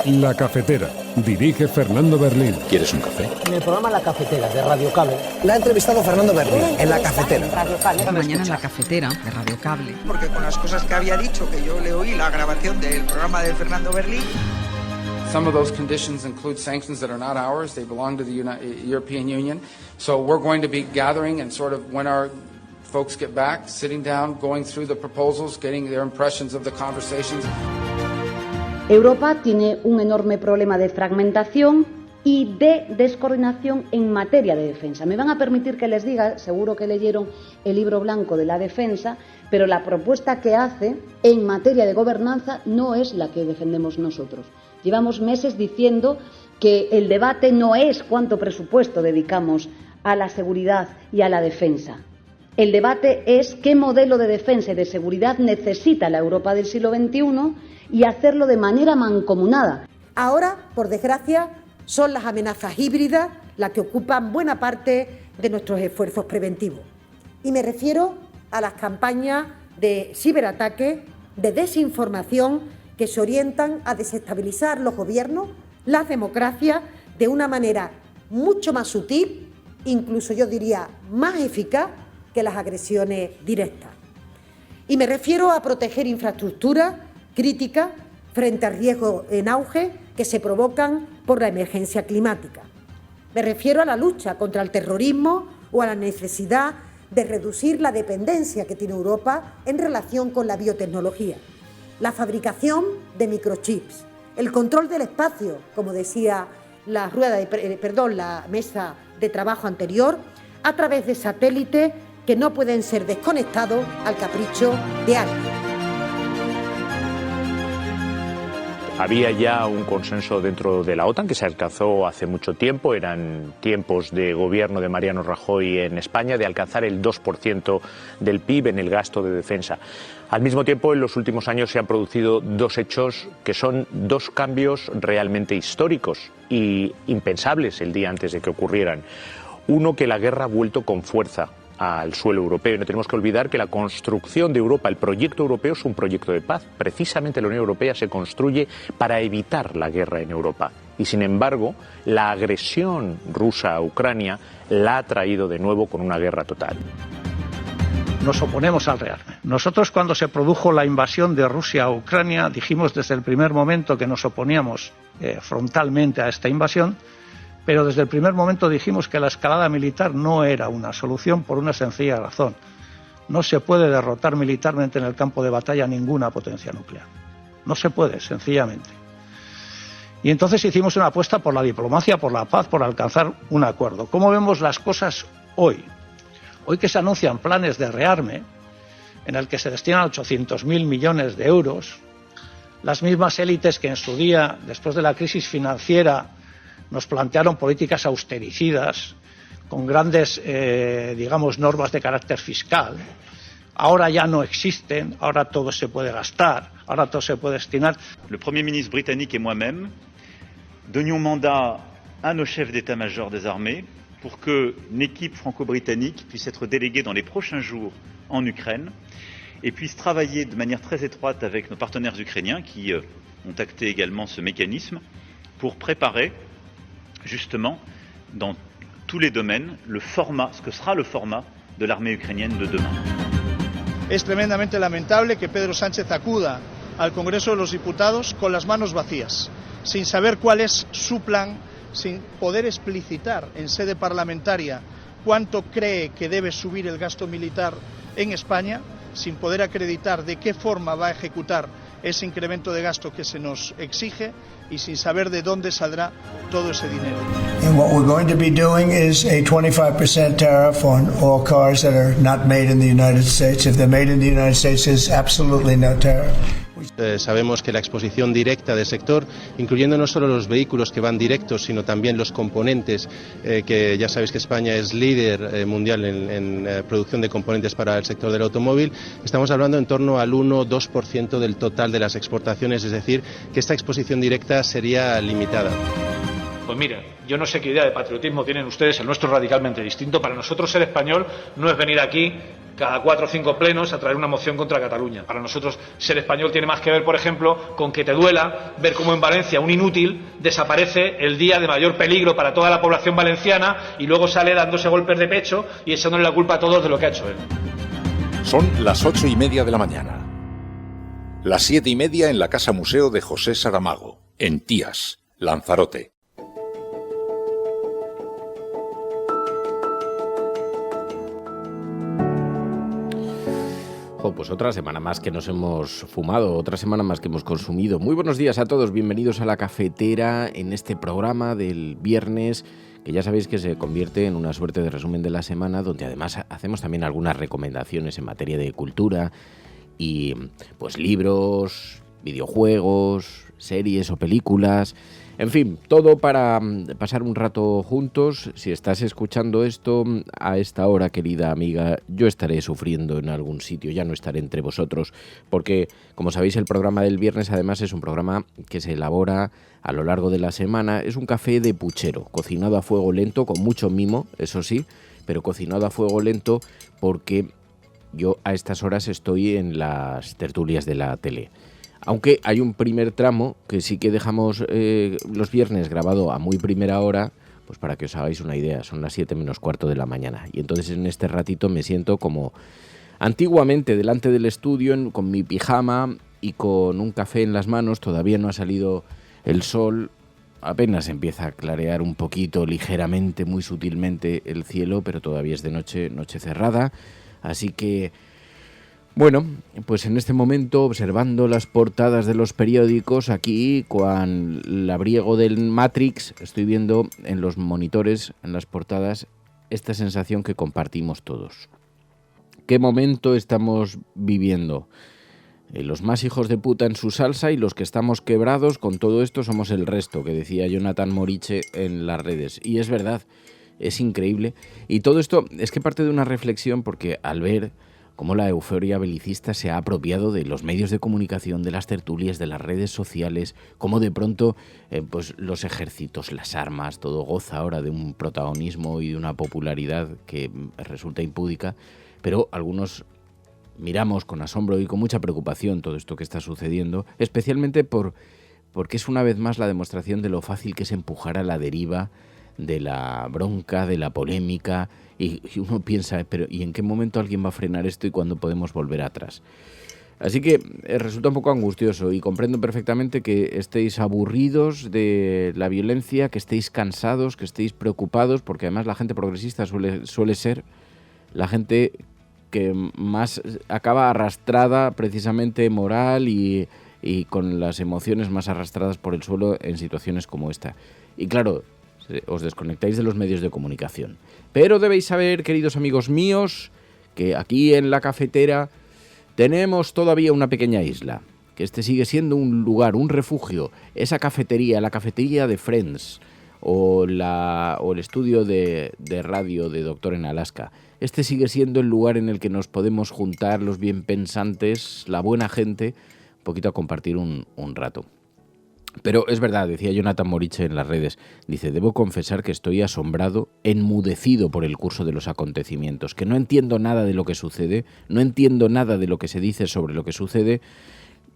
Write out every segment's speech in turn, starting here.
La Cafetera. Dirige Fernando Berlín. ¿Quieres un café? En el programa La Cafetera de Radio Cable. La ha entrevistado Fernando Berlín en La Cafetera. Mañana en La Cafetera de Radio Cable. Porque con las cosas que había dicho, que yo le oí la grabación del programa de Fernando Berlín. Some of those conditions include sanctions that are not ours. They belong to the European Union. So we're going to be gathering and sort of when our folks get back, sitting down, going through the proposals, getting their impressions of the conversations. Europa tiene un enorme problema de fragmentación y de descoordinación en materia de defensa. Me van a permitir que les diga, seguro que leyeron el libro blanco de la defensa, pero la propuesta que hace en materia de gobernanza no es la que defendemos nosotros. Llevamos meses diciendo que el debate no es cuánto presupuesto dedicamos a la seguridad y a la defensa. El debate es qué modelo de defensa y de seguridad necesita la Europa del siglo XXI y hacerlo de manera mancomunada. Ahora, por desgracia, son las amenazas híbridas las que ocupan buena parte de nuestros esfuerzos preventivos. Y me refiero a las campañas de ciberataque, de desinformación, que se orientan a desestabilizar los gobiernos, las democracias, de una manera mucho más sutil, incluso yo diría más eficaz que las agresiones directas. Y me refiero a proteger infraestructuras críticas frente a riesgos en auge que se provocan por la emergencia climática. Me refiero a la lucha contra el terrorismo o a la necesidad de reducir la dependencia que tiene Europa en relación con la biotecnología, la fabricación de microchips, el control del espacio, como decía la mesa de trabajo anterior, a través de satélites que no pueden ser desconectados al capricho de alguien. Había ya un consenso dentro de la OTAN que se alcanzó hace mucho tiempo, eran tiempos de gobierno de Mariano Rajoy en España, de alcanzar el 2% del PIB en el gasto de defensa. Al mismo tiempo, en los últimos años se han producido dos hechos que son dos cambios realmente históricos y impensables el día antes de que ocurrieran. Uno, que la guerra ha vuelto con fuerza al suelo europeo. Y no tenemos que olvidar que la construcción de Europa, el proyecto europeo, es un proyecto de paz. Precisamente la Unión Europea se construye para evitar la guerra en Europa. Y sin embargo, la agresión rusa a Ucrania la ha traído de nuevo con una guerra total. Nos oponemos al rearme. Nosotros, cuando se produjo la invasión de Rusia a Ucrania, dijimos desde el primer momento que nos oponíamos frontalmente a esta invasión, pero desde el primer momento dijimos que la escalada militar no era una solución por una sencilla razón. No se puede derrotar militarmente en el campo de batalla ninguna potencia nuclear. No se puede, sencillamente. Y entonces hicimos una apuesta por la diplomacia, por la paz, por alcanzar un acuerdo. ¿Cómo vemos las cosas hoy? Hoy que se anuncian planes de rearme, en el que se destinan 800.000 millones de euros, las mismas élites que en su día, después de la crisis financiera, nos plantearon políticas austericidas, con grandes, normas de carácter fiscal. Ahora ya no existen, ahora todo se puede gastar, ahora todo se puede destinar. Le Premier ministre britannique et moi-même donnions mandat à nos chefs d'état-major des armées pour qu'une équipe franco-britannique puisse être déléguée dans les prochains jours en Ukraine et puisse travailler de manière très étroite avec nos partenaires ukrainiens qui ont acté également ce mécanisme pour préparer justement dans tous les domaines ce que sera le format de l'armée ukrainienne de demain. Es tremendamente lamentable que Pedro Sánchez acuda al Congreso de los Diputados con las manos vacías, sin saber cuál es su plan, sin poder explicitar en sede parlamentaria cuánto cree que debe subir el gasto militar en España, sin poder acreditar de qué forma va a ejecutar ese incremento de gasto que se nos exige y sin saber de dónde saldrá todo ese dinero. And what we're going to be doing is a 25% tariff on all cars that are not made in the United States. If they're made in the United States, there's absolutely no tariff. Sabemos que la exposición directa del sector, incluyendo no solo los vehículos que van directos, sino también los componentes, que ya sabéis que España es líder mundial en producción de componentes para el sector del automóvil, estamos hablando en torno al 1-2% del total de las exportaciones, es decir, que esta exposición directa sería limitada. Pues mira, yo no sé qué idea de patriotismo tienen ustedes, el nuestro es radicalmente distinto. Para nosotros ser español no es venir aquí cada 4 o 5 plenos a traer una moción contra Cataluña. Para nosotros ser español tiene más que ver, por ejemplo, con que te duela ver cómo en Valencia un inútil desaparece el día de mayor peligro para toda la población valenciana y luego sale dándose golpes de pecho y echándole la culpa a todos de lo que ha hecho él. Son las 8:30 de la mañana. Las 7:30 en la Casa Museo de José Saramago, en Tías, Lanzarote. Pues otra semana más que nos hemos fumado, otra semana más que hemos consumido. Muy buenos días a todos, bienvenidos a La Cafetera en este programa del viernes, que ya sabéis que se convierte en una suerte de resumen de la semana, donde además hacemos también algunas recomendaciones en materia de cultura y pues libros, videojuegos, series o películas. En fin, todo para pasar un rato juntos. Si estás escuchando esto a esta hora, querida amiga, yo estaré sufriendo en algún sitio, ya no estaré entre vosotros, porque, como sabéis, el programa del viernes además es un programa que se elabora a lo largo de la semana. Es un café de puchero, cocinado a fuego lento, con mucho mimo, eso sí, pero cocinado a fuego lento porque yo a estas horas estoy en las tertulias de la tele. Aunque hay un primer tramo que sí que dejamos los viernes grabado a muy primera hora, pues para que os hagáis una idea, son las 7 menos cuarto de la mañana. Y entonces en este ratito me siento como antiguamente delante del estudio, con mi pijama y con un café en las manos. Todavía no ha salido el sol, apenas empieza a clarear un poquito, ligeramente, muy sutilmente el cielo, pero todavía es de noche, noche cerrada. Así que... bueno, pues en este momento, observando las portadas de los periódicos, aquí con el labriego del Matrix, estoy viendo en los monitores, en las portadas, esta sensación que compartimos todos. ¿Qué momento estamos viviendo? Los más hijos de puta en su salsa y los que estamos quebrados con todo esto somos el resto, que decía Jonathan Moriche en las redes. Y es verdad, es increíble. Y todo esto es que parte de una reflexión, porque al ver cómo la euforia belicista se ha apropiado de los medios de comunicación, de las tertulias, de las redes sociales, cómo de pronto pues los ejércitos, las armas, todo goza ahora de un protagonismo y de una popularidad que resulta impúdica, pero algunos miramos con asombro y con mucha preocupación todo esto que está sucediendo, especialmente porque es una vez más la demostración de lo fácil que es empujar a la deriva de la bronca, de la polémica, y uno piensa, pero ¿y en qué momento alguien va a frenar esto y cuándo podemos volver atrás? Así que resulta un poco angustioso y comprendo perfectamente que estéis aburridos de la violencia, que estéis cansados, que estéis preocupados, porque además la gente progresista suele ser la gente que más acaba arrastrada precisamente moral y con las emociones más arrastradas por el suelo en situaciones como esta. Y claro, os desconectáis de los medios de comunicación. Pero debéis saber, queridos amigos míos, que aquí en La Cafetera tenemos todavía una pequeña isla, que este sigue siendo un lugar, un refugio, esa cafetería, la cafetería de Friends o el estudio de radio de Doctor en Alaska. Este sigue siendo el lugar en el que nos podemos juntar los bien pensantes, la buena gente, un poquito a compartir un rato. Pero es verdad, decía Jonathan Moriche en las redes, dice, debo confesar que estoy asombrado, enmudecido por el curso de los acontecimientos, que no entiendo nada de lo que sucede, no entiendo nada de lo que se dice sobre lo que sucede,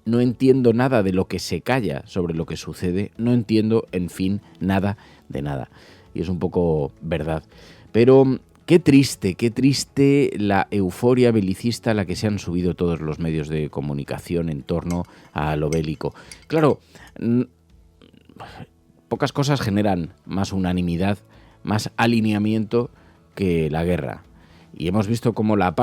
no entiendo nada de lo que se calla sobre lo que sucede, no entiendo, en fin, nada de nada. Y es un poco verdad. Pero qué triste la euforia belicista a la que se han subido todos los medios de comunicación en torno a lo bélico. Claro, pocas cosas generan más unanimidad, más alineamiento que la guerra. Y hemos visto cómo la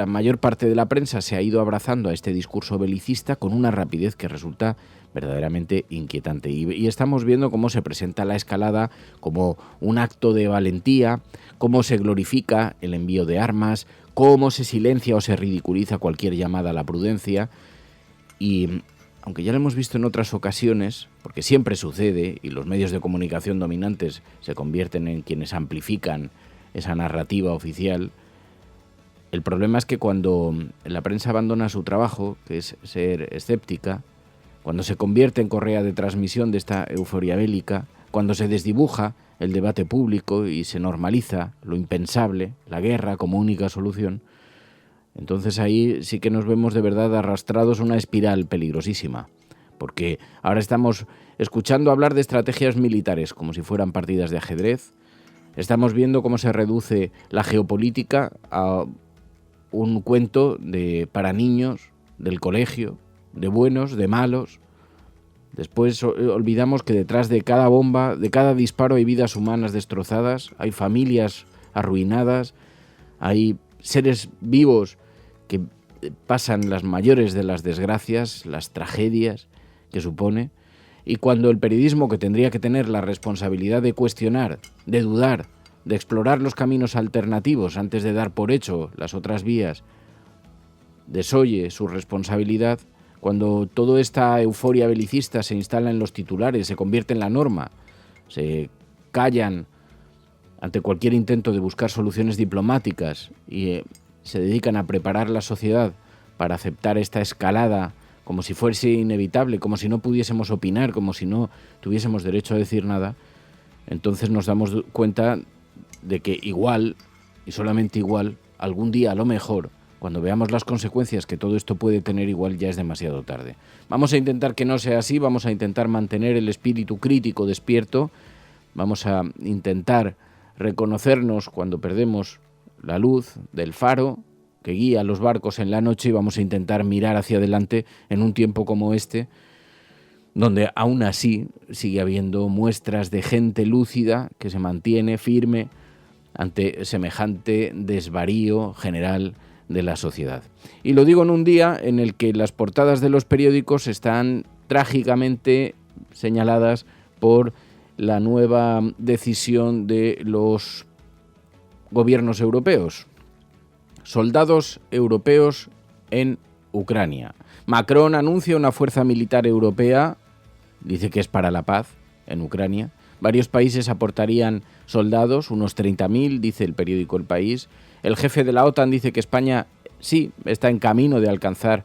mayor parte de la prensa se ha ido abrazando a este discurso belicista con una rapidez que resulta verdaderamente inquietante. Y estamos viendo cómo se presenta la escalada como un acto de valentía, cómo se glorifica el envío de armas, cómo se silencia o se ridiculiza cualquier llamada a la prudencia. Y aunque ya lo hemos visto en otras ocasiones, porque siempre sucede y los medios de comunicación dominantes se convierten en quienes amplifican esa narrativa oficial, el problema es que cuando la prensa abandona su trabajo, que es ser escéptica, cuando se convierte en correa de transmisión de esta euforia bélica, cuando se desdibuja el debate público y se normaliza lo impensable, la guerra como única solución, entonces ahí sí que nos vemos de verdad arrastrados a una espiral peligrosísima, porque ahora estamos escuchando hablar de estrategias militares como si fueran partidas de ajedrez, estamos viendo cómo se reduce la geopolítica a un cuento para niños del colegio, de buenos, de malos. Después olvidamos que detrás de cada bomba, de cada disparo hay vidas humanas destrozadas, hay familias arruinadas, hay seres vivos que pasan las mayores de las desgracias, las tragedias que supone. Y cuando el periodismo, que tendría que tener la responsabilidad de cuestionar, de dudar, de explorar los caminos alternativos antes de dar por hecho las otras vías, desoye su responsabilidad, cuando toda esta euforia belicista se instala en los titulares, se convierte en la norma, se callan ante cualquier intento de buscar soluciones diplomáticas y se dedican a preparar la sociedad para aceptar esta escalada como si fuese inevitable, como si no pudiésemos opinar, como si no tuviésemos derecho a decir nada, entonces nos damos cuenta de que igual, y solamente igual, algún día a lo mejor, cuando veamos las consecuencias que todo esto puede tener, igual ya es demasiado tarde. Vamos a intentar que no sea así, vamos a intentar mantener el espíritu crítico despierto, vamos a intentar reconocernos cuando perdemos la luz del faro que guía los barcos en la noche y vamos a intentar mirar hacia adelante en un tiempo como este, donde aún así sigue habiendo muestras de gente lúcida que se mantiene firme ante semejante desvarío general de la sociedad. Y lo digo en un día en el que las portadas de los periódicos están trágicamente señaladas por la nueva decisión de los gobiernos europeos. Soldados europeos en Ucrania. Macron anuncia una fuerza militar europea, dice que es para la paz en Ucrania. Varios países aportarían soldados, unos 30.000, dice el periódico El País. El jefe de la OTAN dice que España sí está en camino de alcanzar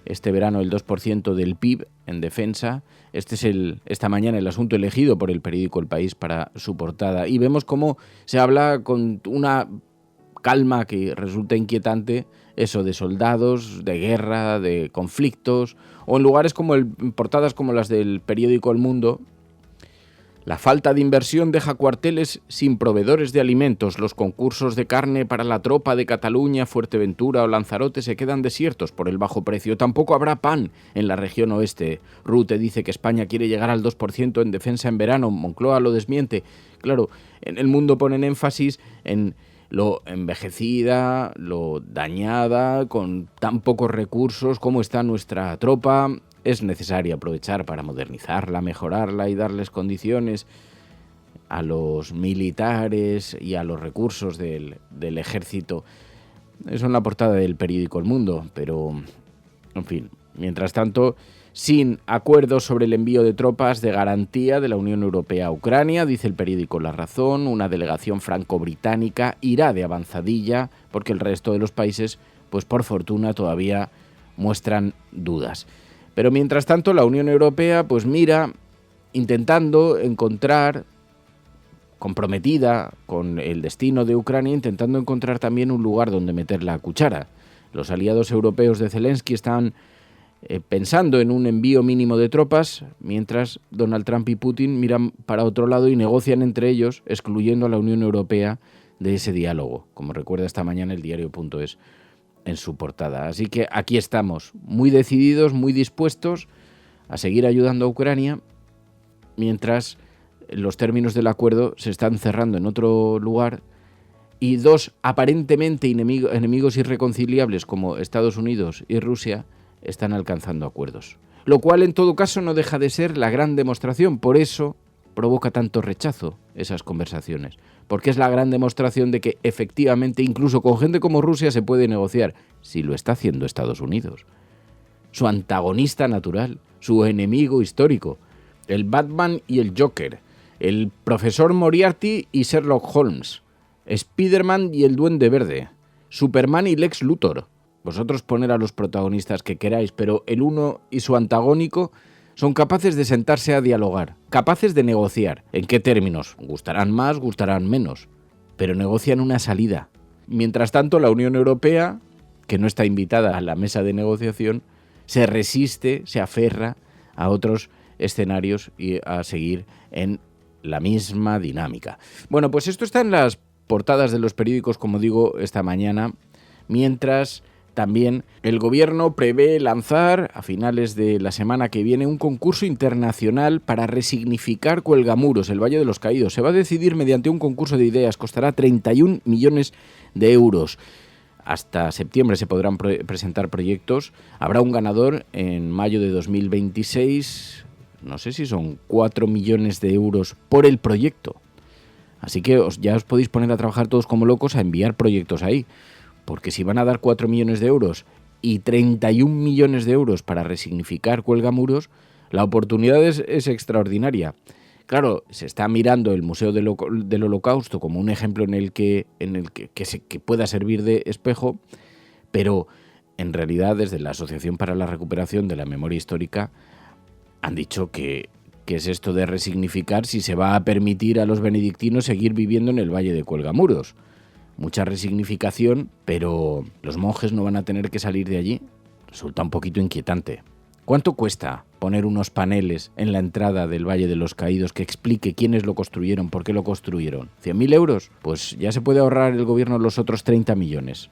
este verano el 2% del PIB en defensa. Este es esta mañana el asunto elegido por el periódico El País para su portada. Y vemos cómo se habla con una calma que resulta inquietante, eso de soldados, de guerra, de conflictos, o en lugares en portadas como las del periódico El Mundo. La falta de inversión deja cuarteles sin proveedores de alimentos. Los concursos de carne para la tropa de Cataluña, Fuerteventura o Lanzarote se quedan desiertos por el bajo precio. Tampoco habrá pan en la región oeste. Rute dice que España quiere llegar al 2% en defensa en verano. Moncloa lo desmiente. Claro, en El Mundo ponen énfasis en lo envejecida, lo dañada, con tan pocos recursos como está nuestra tropa. Es necesario aprovechar para modernizarla, mejorarla y darles condiciones a los militares y a los recursos del ejército. Eso en la portada del periódico El Mundo, pero, en fin, mientras tanto, sin acuerdos sobre el envío de tropas de garantía de la Unión Europea a Ucrania, dice el periódico La Razón, una delegación franco-británica irá de avanzadilla porque el resto de los países, pues por fortuna, todavía muestran dudas. Pero mientras tanto la Unión Europea pues mira intentando encontrar, comprometida con el destino de Ucrania, intentando encontrar también un lugar donde meter la cuchara. Los aliados europeos de Zelensky están pensando en un envío mínimo de tropas, mientras Donald Trump y Putin miran para otro lado y negocian entre ellos, excluyendo a la Unión Europea de ese diálogo, como recuerda esta mañana el diario.es en su portada. Así que aquí estamos, muy decididos, muy dispuestos a seguir ayudando a Ucrania, mientras los términos del acuerdo se están cerrando en otro lugar y dos aparentemente enemigos irreconciliables como Estados Unidos y Rusia están alcanzando acuerdos. Lo cual en todo caso no deja de ser la gran demostración, por eso provoca tanto rechazo esas conversaciones, porque es la gran demostración de que efectivamente incluso con gente como Rusia se puede negociar, si lo está haciendo Estados Unidos. Su antagonista natural, su enemigo histórico, el Batman y el Joker, el profesor Moriarty y Sherlock Holmes, Spiderman y el Duende Verde, Superman y Lex Luthor. Vosotros poner a los protagonistas que queráis, pero el uno y su antagónico son capaces de sentarse a dialogar, capaces de negociar. ¿En qué términos? Gustarán más, gustarán menos, pero negocian una salida. Mientras tanto, la Unión Europea, que no está invitada a la mesa de negociación, se resiste, se aferra a otros escenarios y a seguir en la misma dinámica. Bueno, pues esto está en las portadas de los periódicos, como digo, esta mañana, mientras también el gobierno prevé lanzar a finales de la semana que viene un concurso internacional para resignificar Cuelgamuros, el Valle de los Caídos. Se va a decidir mediante un concurso de ideas, costará 31 millones de euros. Hasta septiembre se podrán presentar proyectos. Habrá un ganador en mayo de 2026. No sé si son 4 millones de euros por el proyecto. Así que ya os podéis poner a trabajar todos como locos a enviar proyectos ahí. Porque si van a dar 4 millones de euros y 31 millones de euros para resignificar Cuelgamuros, la oportunidad es extraordinaria. Claro, se está mirando el Museo del Holocausto como un ejemplo en el que pueda servir de espejo, pero en realidad desde la Asociación para la Recuperación de la Memoria Histórica han dicho que es esto de resignificar si se va a permitir a los benedictinos seguir viviendo en el Valle de Cuelgamuros. Mucha resignificación, pero los monjes no van a tener que salir de allí. Resulta un poquito inquietante. ¿Cuánto cuesta poner unos paneles en la entrada del Valle de los Caídos que explique quiénes lo construyeron, por qué lo construyeron? ¿100.000 euros? Pues ya se puede ahorrar el gobierno los otros 30 millones.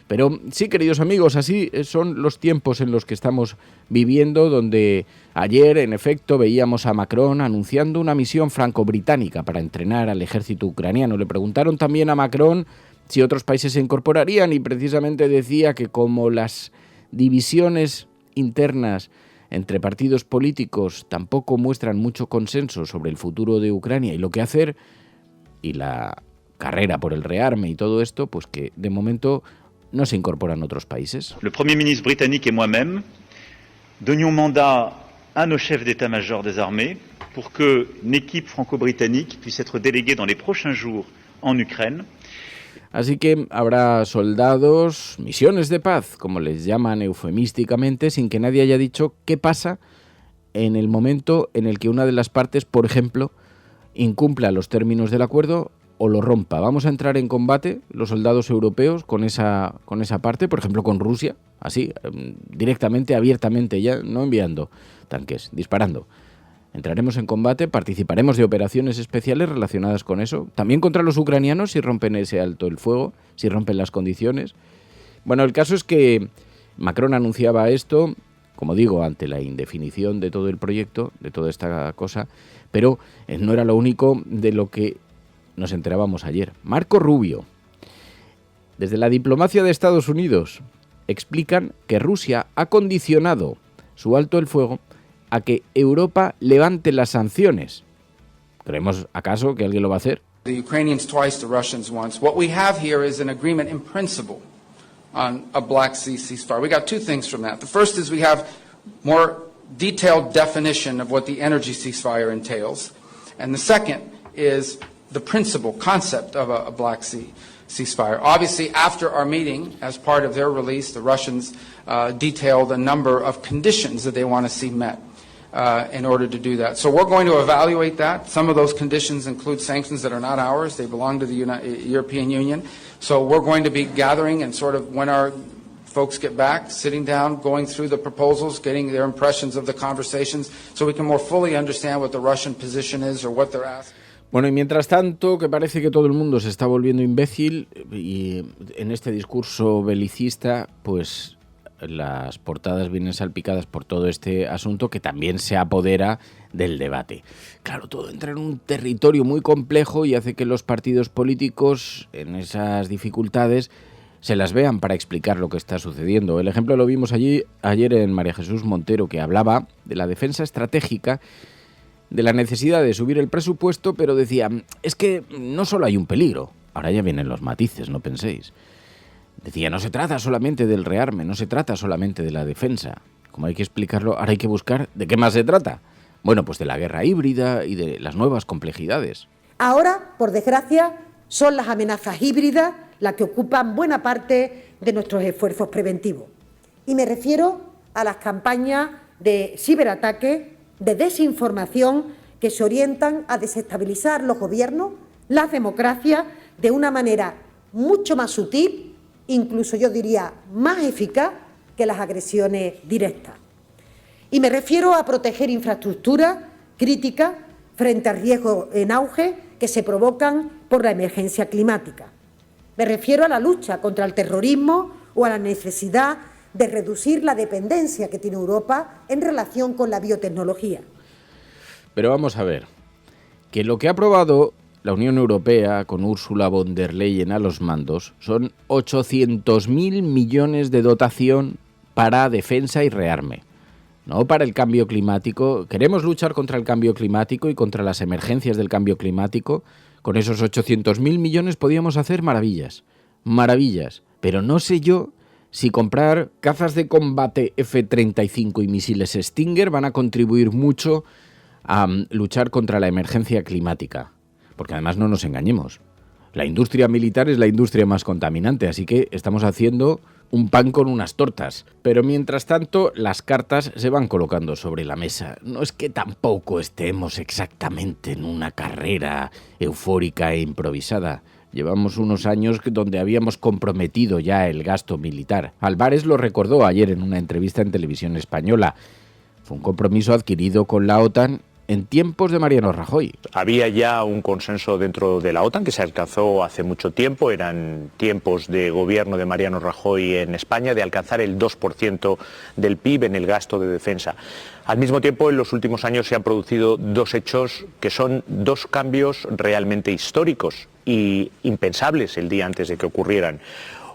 Pero sí, queridos amigos, así son los tiempos en los que estamos viviendo, donde ayer, en efecto, veíamos a Macron anunciando una misión franco-británica para entrenar al ejército ucraniano. Le preguntaron también a Macron si otros países se incorporarían y precisamente decía que como las divisiones internas entre partidos políticos tampoco muestran mucho consenso sobre el futuro de Ucrania y lo que hacer, y la carrera por el rearme y todo esto, pues que de momento no se incorporan otros países. Le Premier ministre britannique et moi-même donnions mandat à nos chefs d'état-major des armées pour que une équipe franco-britannique puisse être déléguée dans les prochains jours en Ukraine. Así que habrá soldados, misiones de paz, como les llaman eufemísticamente, sin que nadie haya dicho qué pasa en el momento en el que una de las partes, por ejemplo, incumpla los términos del acuerdo o lo rompa. Vamos a entrar en combate los soldados europeos con esa parte, por ejemplo con Rusia, así, directamente, abiertamente, ya no enviando tanques, disparando. Entraremos en combate, participaremos de operaciones especiales relacionadas con eso, también contra los ucranianos si rompen ese alto el fuego, si rompen las condiciones. Bueno, el caso es que Macron anunciaba esto, como digo, ante la indefinición de todo el proyecto, de toda esta cosa, pero no era lo único de lo que nos enterábamos ayer. Marco Rubio, desde la diplomacia de Estados Unidos, explican que Rusia ha condicionado su alto el fuego a que Europa levante las sanciones. ¿Creemos acaso que alguien lo va a hacer? The Ukrainians twice, the Russians once. What we have here is an agreement in principle on a Black Sea ceasefire. We got two things from that. The first is we have more detailed definition of what the energy ceasefire entails. And the second is the principle, concept of a Black Sea ceasefire. Obviously, after our meeting, as part of their release, the Russians detailed a number of conditions that they want to see met in order to do that. So we're going to evaluate that. Some of those conditions include sanctions that are not ours. They belong to the European Union. So we're going to be gathering and sort of when our folks get back, sitting down, going through the proposals, getting their impressions of the conversations so we can more fully understand what the Russian position is or what they're asking. Bueno, y mientras tanto, que parece que todo el mundo se está volviendo imbécil y en este discurso belicista, pues las portadas vienen salpicadas por todo este asunto que también se apodera del debate. Claro, todo entra en un territorio muy complejo y hace que los partidos políticos en esas dificultades se las vean para explicar lo que está sucediendo. El ejemplo lo vimos ayer en María Jesús Montero, que hablaba de la defensa estratégica, de la necesidad de subir el presupuesto, pero decía, es que no solo hay un peligro, ahora ya vienen los matices, no penséis. Decía, no se trata solamente del rearme, no se trata solamente de la defensa. Como hay que explicarlo, ahora hay que buscar de qué más se trata. Bueno, pues de la guerra híbrida y de las nuevas complejidades. Ahora, por desgracia, son las amenazas híbridas las que ocupan buena parte de nuestros esfuerzos preventivos. Y me refiero a las campañas de ciberataques de desinformación que se orientan a desestabilizar los gobiernos, las democracias, de una manera mucho más sutil, incluso yo diría más eficaz que las agresiones directas. Y me refiero a proteger infraestructuras críticas frente a riesgos en auge que se provocan por la emergencia climática. Me refiero a la lucha contra el terrorismo o a la necesidad de reducir la dependencia que tiene Europa en relación con la biotecnología. Pero vamos a ver, que lo que ha aprobado la Unión Europea con Ursula von der Leyen a los mandos son 800.000 millones de dotación para defensa y rearme. No para el cambio climático. Queremos luchar contra el cambio climático y contra las emergencias del cambio climático. Con esos 800.000 millones podíamos hacer maravillas. Maravillas. Pero no sé yo si comprar cazas de combate F-35 y misiles Stinger van a contribuir mucho a luchar contra la emergencia climática. Porque además no nos engañemos. La industria militar es la industria más contaminante, así que estamos haciendo un pan con unas tortas. Pero mientras tanto, las cartas se van colocando sobre la mesa. No es que tampoco estemos exactamente en una carrera eufórica e improvisada. Llevamos unos años donde habíamos comprometido ya el gasto militar. Álvarez lo recordó ayer en una entrevista en Televisión Española. Fue un compromiso adquirido con la OTAN en tiempos de Mariano Rajoy. Había ya un consenso dentro de la OTAN que se alcanzó hace mucho tiempo, eran tiempos de gobierno de Mariano Rajoy en España, de alcanzar el 2% del PIB en el gasto de defensa. Al mismo tiempo, en los últimos años se han producido dos hechos que son dos cambios realmente históricos y impensables el día antes de que ocurrieran.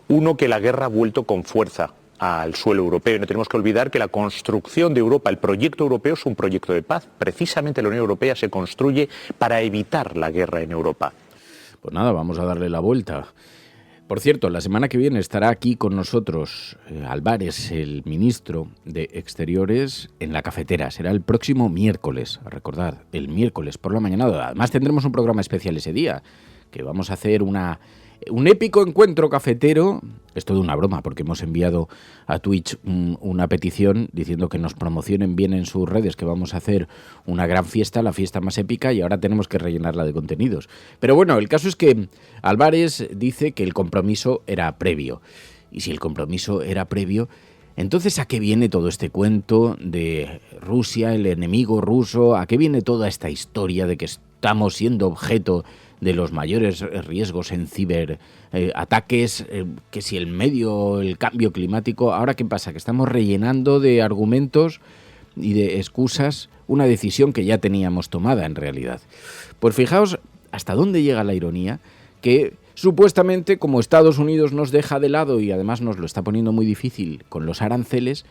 Uno, que la guerra ha vuelto con fuerza al suelo europeo. Y no tenemos que olvidar que la construcción de Europa, el proyecto europeo, es un proyecto de paz. Precisamente la Unión Europea se construye para evitar la guerra en Europa. Pues nada, vamos a darle la vuelta. Por cierto, la semana que viene estará aquí con nosotros Álvarez, el ministro de Exteriores, en la cafetera. Será el próximo miércoles, recordad, el miércoles por la mañana. Además tendremos un programa especial ese día, que vamos a hacer un épico encuentro cafetero. Es todo una broma porque hemos enviado a Twitch una petición diciendo que nos promocionen bien en sus redes, que vamos a hacer una gran fiesta, la fiesta más épica, y ahora tenemos que rellenarla de contenidos. Pero bueno, el caso es que Álvarez dice que el compromiso era previo. Y si el compromiso era previo, entonces ¿a qué viene todo este cuento de Rusia, el enemigo ruso? ¿A qué viene toda esta historia de que estamos siendo objeto de los mayores riesgos en ciberataques, que si el cambio climático? Ahora, ¿qué pasa? Que estamos rellenando de argumentos y de excusas una decisión que ya teníamos tomada en realidad. Pues fijaos hasta dónde llega la ironía, que supuestamente como Estados Unidos nos deja de lado y además nos lo está poniendo muy difícil con los aranceles,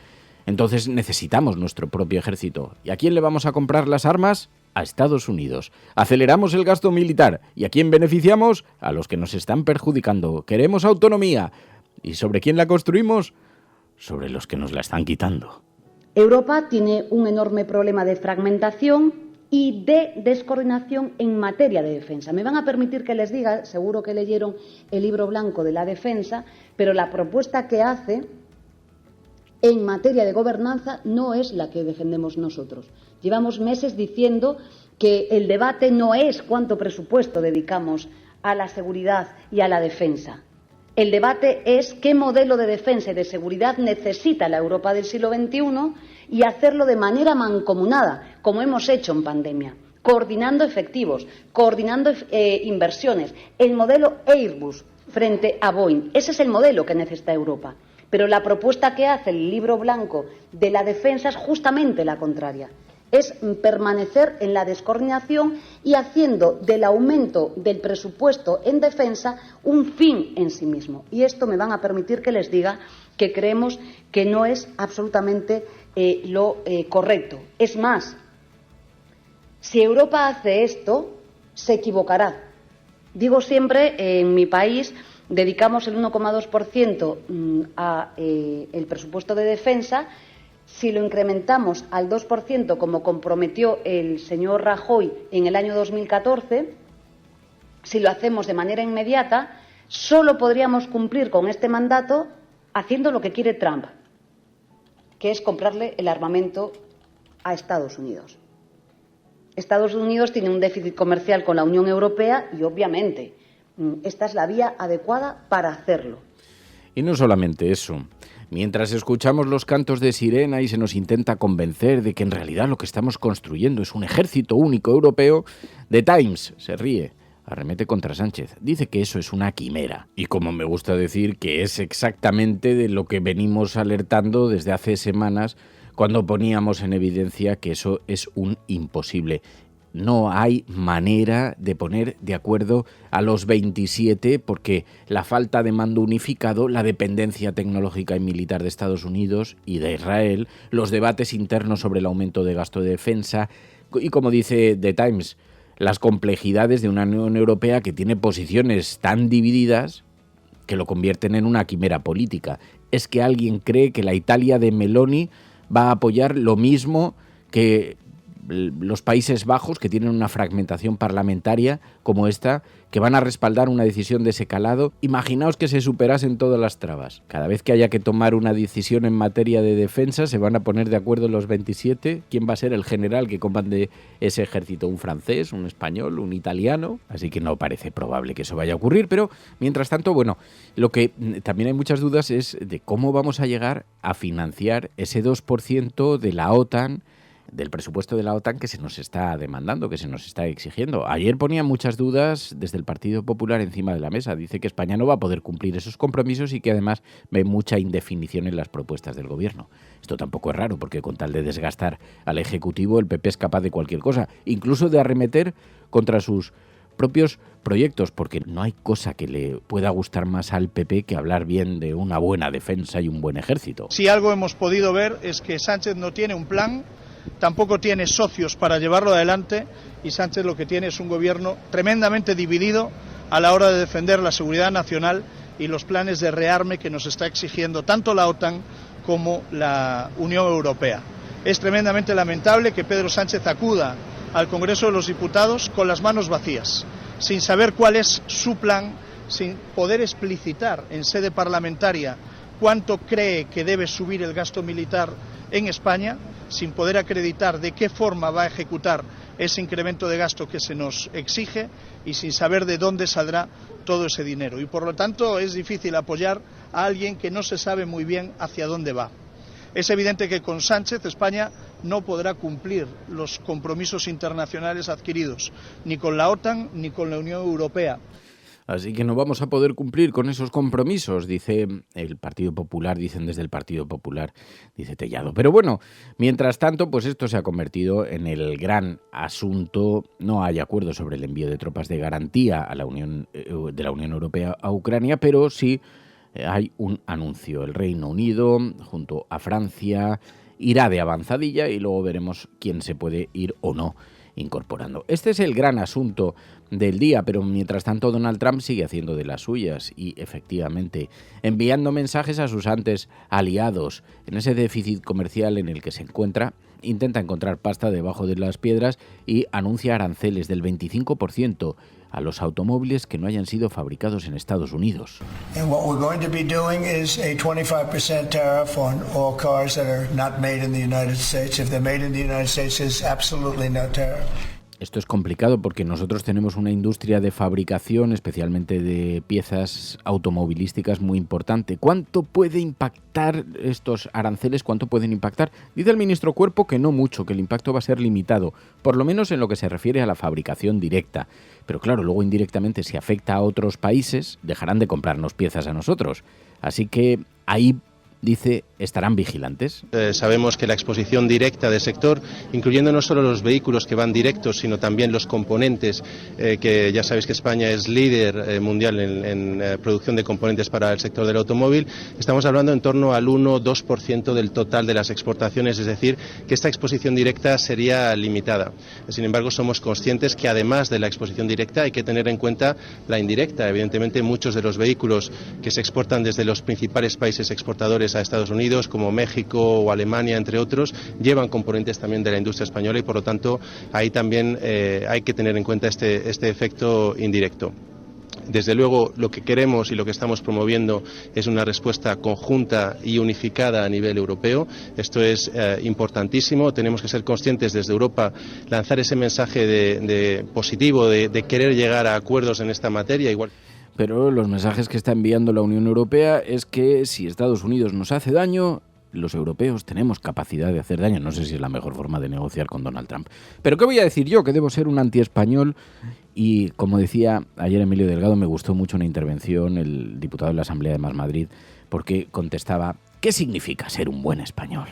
entonces necesitamos nuestro propio ejército. ¿Y a quién le vamos a comprar las armas? A Estados Unidos. Aceleramos el gasto militar. ¿Y a quién beneficiamos? A los que nos están perjudicando. Queremos autonomía. ¿Y sobre quién la construimos? Sobre los que nos la están quitando. Europa tiene un enorme problema de fragmentación y de descoordinación en materia de defensa. Me van a permitir que les diga, seguro que leyeron el libro blanco de la defensa, pero la propuesta que hace en materia de gobernanza no es la que defendemos nosotros. Llevamos meses diciendo que el debate no es cuánto presupuesto dedicamos a la seguridad y a la defensa. El debate es qué modelo de defensa y de seguridad necesita la Europa del siglo XXI y hacerlo de manera mancomunada, como hemos hecho en pandemia, coordinando efectivos, coordinando inversiones, el modelo Airbus frente a Boeing. Ese es el modelo que necesita Europa. Pero la propuesta que hace el libro blanco de la defensa es justamente la contraria. Es permanecer en la descoordinación y haciendo del aumento del presupuesto en defensa un fin en sí mismo. Y esto me van a permitir que les diga que creemos que no es absolutamente lo correcto. Es más, si Europa hace esto, se equivocará. Digo siempre, en mi país dedicamos el 1,2% a el presupuesto de defensa. Si lo incrementamos al 2%, como comprometió el señor Rajoy en el año 2014, si lo hacemos de manera inmediata, solo podríamos cumplir con este mandato haciendo lo que quiere Trump, que es comprarle el armamento a Estados Unidos. Estados Unidos tiene un déficit comercial con la Unión Europea y, obviamente, esta es la vía adecuada para hacerlo. Y no solamente eso. Mientras escuchamos los cantos de sirena y se nos intenta convencer de que en realidad lo que estamos construyendo es un ejército único europeo, The Times se ríe, arremete contra Sánchez. Dice que eso es una quimera. Y como me gusta decir, que es exactamente de lo que venimos alertando desde hace semanas, cuando poníamos en evidencia que eso es un imposible. No hay manera de poner de acuerdo a los 27 porque la falta de mando unificado, la dependencia tecnológica y militar de Estados Unidos y de Israel, los debates internos sobre el aumento de gasto de defensa y, como dice The Times, las complejidades de una Unión Europea que tiene posiciones tan divididas que lo convierten en una quimera política. ¿Es que alguien cree que la Italia de Meloni va a apoyar lo mismo que los Países Bajos, que tienen una fragmentación parlamentaria como esta, que van a respaldar una decisión de ese calado? Imaginaos que se superasen todas las trabas. Cada vez que haya que tomar una decisión en materia de defensa, se van a poner de acuerdo los 27. ¿Quién va a ser el general que comande ese ejército? ¿Un francés, un español, un italiano? Así que no parece probable que eso vaya a ocurrir, pero mientras tanto, bueno, lo que también hay muchas dudas es de cómo vamos a llegar a financiar ese 2% de la OTAN, del presupuesto de la OTAN que se nos está demandando, que se nos está exigiendo. Ayer ponía muchas dudas desde el Partido Popular encima de la mesa. Dice que España no va a poder cumplir esos compromisos y que además ve mucha indefinición en las propuestas del Gobierno. Esto tampoco es raro, porque con tal de desgastar al Ejecutivo, el PP es capaz de cualquier cosa, incluso de arremeter contra sus propios proyectos, porque no hay cosa que le pueda gustar más al PP que hablar bien de una buena defensa y un buen ejército. Si algo hemos podido ver es que Sánchez no tiene un plan, tampoco tiene socios para llevarlo adelante, y Sánchez lo que tiene es un gobierno tremendamente dividido a la hora de defender la seguridad nacional y los planes de rearme que nos está exigiendo tanto la OTAN como la Unión Europea. Es tremendamente lamentable que Pedro Sánchez acuda al Congreso de los Diputados con las manos vacías, sin saber cuál es su plan, sin poder explicitar en sede parlamentaria cuánto cree que debe subir el gasto militar en España, sin poder acreditar de qué forma va a ejecutar ese incremento de gasto que se nos exige y sin saber de dónde saldrá todo ese dinero. Y por lo tanto es difícil apoyar a alguien que no se sabe muy bien hacia dónde va. Es evidente que con Sánchez España no podrá cumplir los compromisos internacionales adquiridos, ni con la OTAN ni con la Unión Europea. Así que no vamos a poder cumplir con esos compromisos, dice el Partido Popular, dicen desde el Partido Popular, dice Tellado. Pero bueno, mientras tanto, pues esto se ha convertido en el gran asunto. No hay acuerdo sobre el envío de tropas de garantía a la Unión Europea a Ucrania, pero sí hay un anuncio. El Reino Unido, junto a Francia, irá de avanzadilla y luego veremos quién se puede ir o no incorporando. Este es el gran asunto del día, pero mientras tanto Donald Trump sigue haciendo de las suyas y efectivamente enviando mensajes a sus antes aliados. En ese déficit comercial en el que se encuentra, intenta encontrar pasta debajo de las piedras y anuncia aranceles del 25% a los automóviles que no hayan sido fabricados en Estados Unidos. And what we're going to be doing is a 25% tariff on all cars that are not made in the United States. If they're made in the United States, there's absolutely no tariff. Esto es complicado porque nosotros tenemos una industria de fabricación, especialmente de piezas automovilísticas, muy importante. ¿Cuánto puede impactar estos aranceles? ¿Cuánto pueden impactar? Dice el ministro Cuerpo que no mucho, que el impacto va a ser limitado, por lo menos en lo que se refiere a la fabricación directa. Pero claro, luego indirectamente, si afecta a otros países, dejarán de comprarnos piezas a nosotros. Así que ahí, dice, estarán vigilantes. Sabemos que la exposición directa del sector, incluyendo no solo los vehículos que van directos, sino también los componentes, que ya sabéis que España es líder mundial en producción de componentes para el sector del automóvil, estamos hablando en torno al 1-2% del total de las exportaciones, es decir, que esta exposición directa sería limitada. Sin embargo, somos conscientes que además de la exposición directa hay que tener en cuenta la indirecta. Evidentemente, muchos de los vehículos que se exportan desde los principales países exportadores a Estados Unidos, como México o Alemania, entre otros, llevan componentes también de la industria española y por lo tanto ahí también hay que tener en cuenta este efecto indirecto. Desde luego, lo que queremos y lo que estamos promoviendo es una respuesta conjunta y unificada a nivel europeo. Esto es importantísimo. Tenemos que ser conscientes desde Europa, lanzar ese mensaje de positivo, de querer llegar a acuerdos en esta materia. Igual. Pero los mensajes que está enviando la Unión Europea es que si Estados Unidos nos hace daño, los europeos tenemos capacidad de hacer daño. No sé si es la mejor forma de negociar con Donald Trump. Pero ¿qué voy a decir yo? Que debo ser un antiespañol. Y como decía ayer Emilio Delgado, me gustó mucho una intervención, el diputado de la Asamblea de Más Madrid, porque contestaba, ¿qué significa ser un buen español?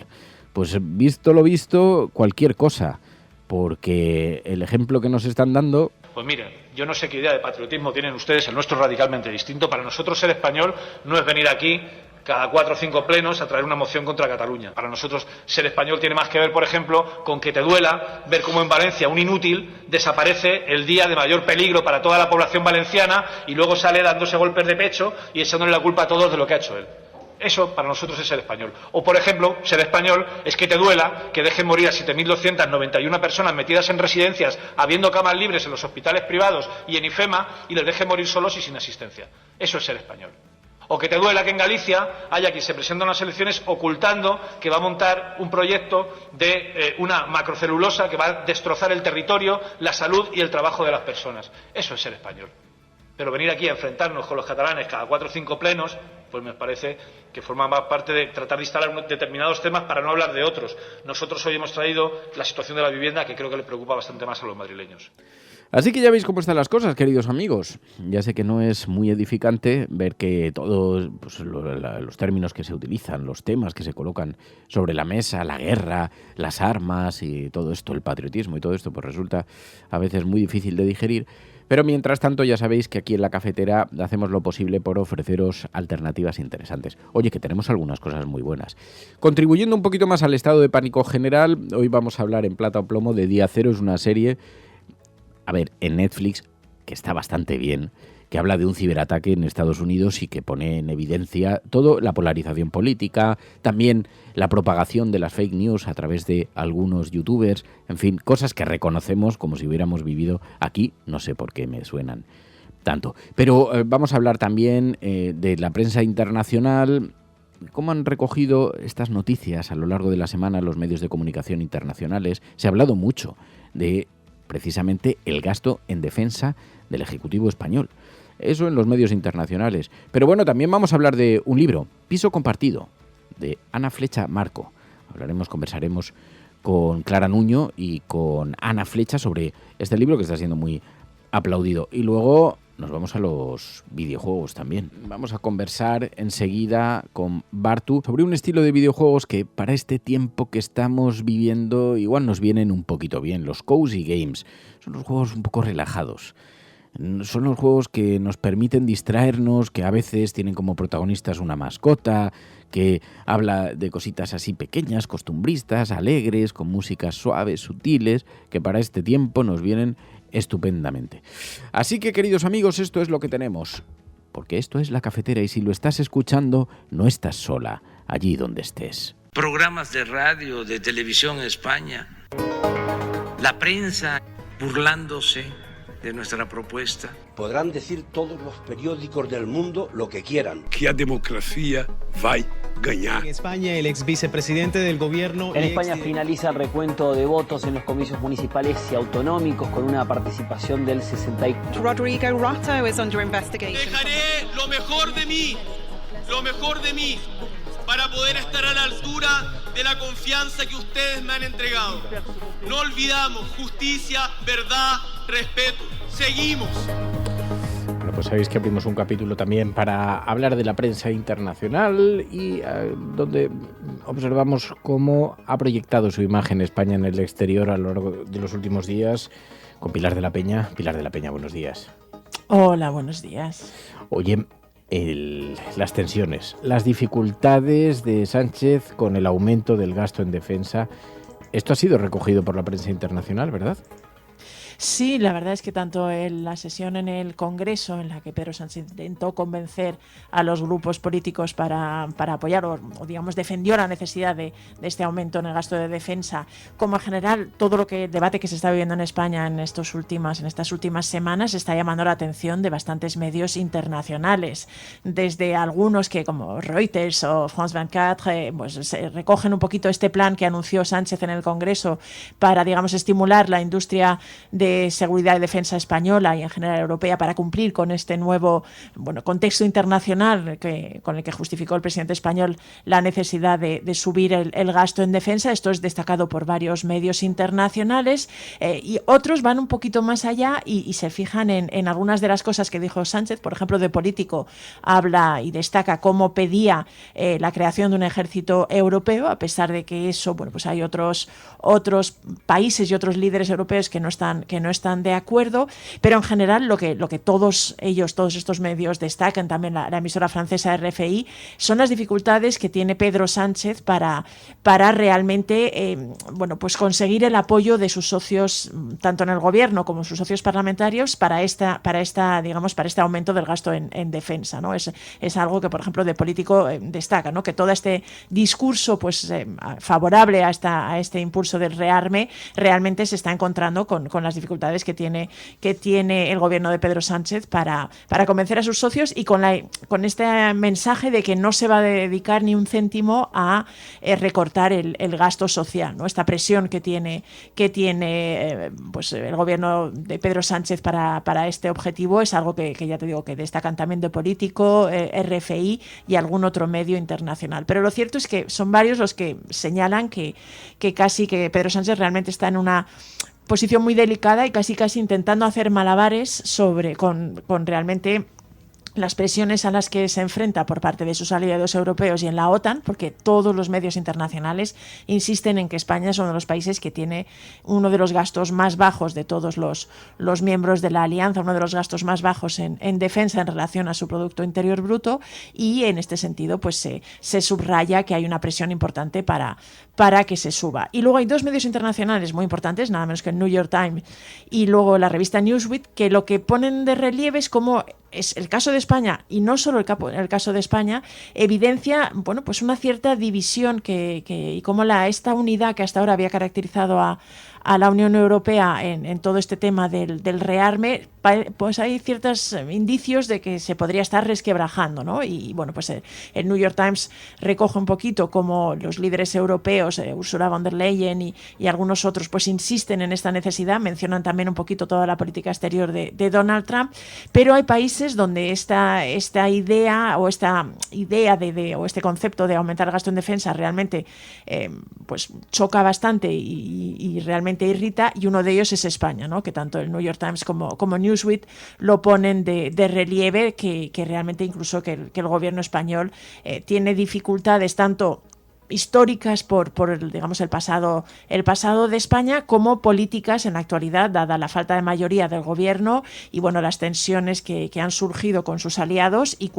Pues visto lo visto, cualquier cosa. Porque el ejemplo que nos están dando... Pues miren, yo no sé qué idea de patriotismo tienen ustedes, el nuestro es radicalmente distinto. Para nosotros ser español no es venir aquí cada 4 o 5 plenos a traer una moción contra Cataluña. Para nosotros ser español tiene más que ver, por ejemplo, con que te duela ver cómo en Valencia un inútil desaparece el día de mayor peligro para toda la población valenciana y luego sale dándose golpes de pecho y echándole la culpa a todos de lo que ha hecho él. Eso para nosotros es ser español. O, por ejemplo, ser español es que te duela que dejen morir a 7.291 personas metidas en residencias, habiendo camas libres en los hospitales privados y en IFEMA, y les dejen morir solos y sin asistencia. Eso es ser español. O que te duela que en Galicia haya quien se presenta a unas elecciones ocultando que va a montar un proyecto de una macrocelulosa que va a destrozar el territorio, la salud y el trabajo de las personas. Eso es ser español. Pero venir aquí a enfrentarnos con los catalanes cada 4 o 5 plenos, pues me parece que forma más parte de tratar de instalar determinados temas para no hablar de otros. Nosotros hoy hemos traído la situación de la vivienda, que creo que le preocupa bastante más a los madrileños. Así que ya veis cómo están las cosas, queridos amigos. Ya sé que no es muy edificante ver que todos pues, los términos que se utilizan, los temas que se colocan sobre la mesa, la guerra, las armas y todo esto, el patriotismo y todo esto, pues resulta a veces muy difícil de digerir. Pero mientras tanto ya sabéis que aquí en La Cafetera hacemos lo posible por ofreceros alternativas interesantes. Oye, que tenemos algunas cosas muy buenas. Contribuyendo un poquito más al estado de pánico general, hoy vamos a hablar en Plata o Plomo de Día Cero. Es una serie, a ver, en Netflix, que está bastante bien, que habla de un ciberataque en Estados Unidos y que pone en evidencia todo, la polarización política, también la propagación de las fake news a través de algunos youtubers, en fin, cosas que reconocemos como si hubiéramos vivido aquí, no sé por qué me suenan tanto. Pero vamos a hablar también de la prensa internacional, cómo han recogido estas noticias a lo largo de la semana los medios de comunicación internacionales. Se ha hablado mucho de precisamente el gasto en defensa del Ejecutivo español. Eso en los medios internacionales. Pero bueno, también vamos a hablar de un libro, Piso Compartido, de Ana Flecha Marco. Conversaremos con Clara Nuño y con Ana Flecha sobre este libro que está siendo muy aplaudido. Y luego nos vamos a los videojuegos también. Vamos a conversar enseguida con Bartu sobre un estilo de videojuegos que para este tiempo que estamos viviendo igual nos vienen un poquito bien. Los cozy games son los juegos un poco relajados. Son los juegos que nos permiten distraernos, que a veces tienen como protagonistas una mascota, que habla de cositas así pequeñas, costumbristas, alegres, con músicas suaves, sutiles, que para este tiempo nos vienen estupendamente. Así que, queridos amigos, esto es lo que tenemos, porque esto es La Cafetera y si lo estás escuchando, no estás sola, allí donde estés. Programas de radio, de televisión en España, la prensa burlándose de nuestra propuesta. Podrán decir todos los periódicos del mundo lo que quieran. Que a democracia va a ganar. En España, el ex vicepresidente del gobierno... En España finaliza el recuento de votos en los comicios municipales y autonómicos con una participación del 64%. Rodrigo Rato is under investigation. Dejaré lo mejor de mí, para poder estar a la altura de la confianza que ustedes me han entregado. No olvidamos justicia, verdad, respeto. Seguimos. Bueno, pues sabéis que abrimos un capítulo también para hablar de la prensa internacional y donde observamos cómo ha proyectado su imagen España en el exterior a lo largo de los últimos días con Pilar de la Peña. Pilar de la Peña, buenos días. Hola, buenos días. Oye, las tensiones, las dificultades de Sánchez con el aumento del gasto en defensa. Esto ha sido recogido por la prensa internacional, ¿verdad? Sí, la verdad es que tanto en la sesión en el Congreso, en la que Pedro Sánchez intentó convencer a los grupos políticos para apoyar o digamos defendió la necesidad de este aumento en el gasto de defensa, como en general todo el debate que se está viviendo en España en estas últimas semanas está llamando la atención de bastantes medios internacionales, desde algunos que como Reuters o France 24 pues se recogen un poquito este plan que anunció Sánchez en el Congreso para, digamos, estimular la industria de seguridad y defensa española y en general europea para cumplir con este nuevo contexto internacional con el que justificó el presidente español la necesidad de subir el gasto en defensa. Esto es destacado por varios medios internacionales y otros van un poquito más allá y se fijan en algunas de las cosas que dijo Sánchez. Por ejemplo, de Político habla y destaca cómo pedía la creación de un ejército europeo, a pesar de que eso, pues hay otros países y otros líderes europeos que no están de acuerdo, pero en general lo que todos estos medios destacan, también la emisora francesa RFI, son las dificultades que tiene Pedro Sánchez para realmente pues conseguir el apoyo de sus socios, tanto en el gobierno como sus socios parlamentarios, para este aumento del gasto en defensa, ¿no? Es algo que, por ejemplo, de Político destaca, ¿no? Que todo este discurso favorable a este impulso del rearme realmente se está encontrando con las dificultades que tiene el gobierno de Pedro Sánchez para convencer a sus socios y con este mensaje de que no se va a dedicar ni un céntimo a recortar el gasto social, ¿no? Esta presión que tiene el gobierno de Pedro Sánchez para este objetivo es algo que ya te digo que destacan también de Político, RFI y algún otro medio internacional. Pero lo cierto es que son varios los que señalan que Pedro Sánchez realmente está en una posición muy delicada y casi intentando hacer malabares con realmente las presiones a las que se enfrenta por parte de sus aliados europeos y en la OTAN, porque todos los medios internacionales insisten en que España es uno de los países que tiene uno de los gastos más bajos de todos los miembros de la alianza, uno de los gastos más bajos en defensa en relación a su Producto Interior Bruto, y en este sentido pues se subraya que hay una presión importante para que se suba. Y luego hay dos medios internacionales muy importantes, nada menos que el New York Times y luego la revista Newsweek, que lo que ponen de relieve es cómo es el caso de España, y no solo el caso de España, evidencia pues una cierta división y cómo esta unidad que hasta ahora había caracterizado a la Unión Europea en todo este tema del rearme, pues hay ciertos indicios de que se podría estar resquebrajando, ¿no? Y pues el New York Times recoge un poquito cómo los líderes europeos, Ursula von der Leyen y algunos otros, pues insisten en esta necesidad, mencionan también un poquito toda la política exterior de Donald Trump, pero hay países donde esta idea o este concepto de aumentar el gasto en defensa realmente pues choca bastante y realmente irrita, y uno de ellos es España, ¿no? Que tanto el New York Times como Newsweek lo ponen de relieve, que realmente incluso que el gobierno español tiene dificultades tanto históricas por digamos el pasado de España, como políticas en la actualidad, dada la falta de mayoría del gobierno y las tensiones que han surgido con sus aliados, y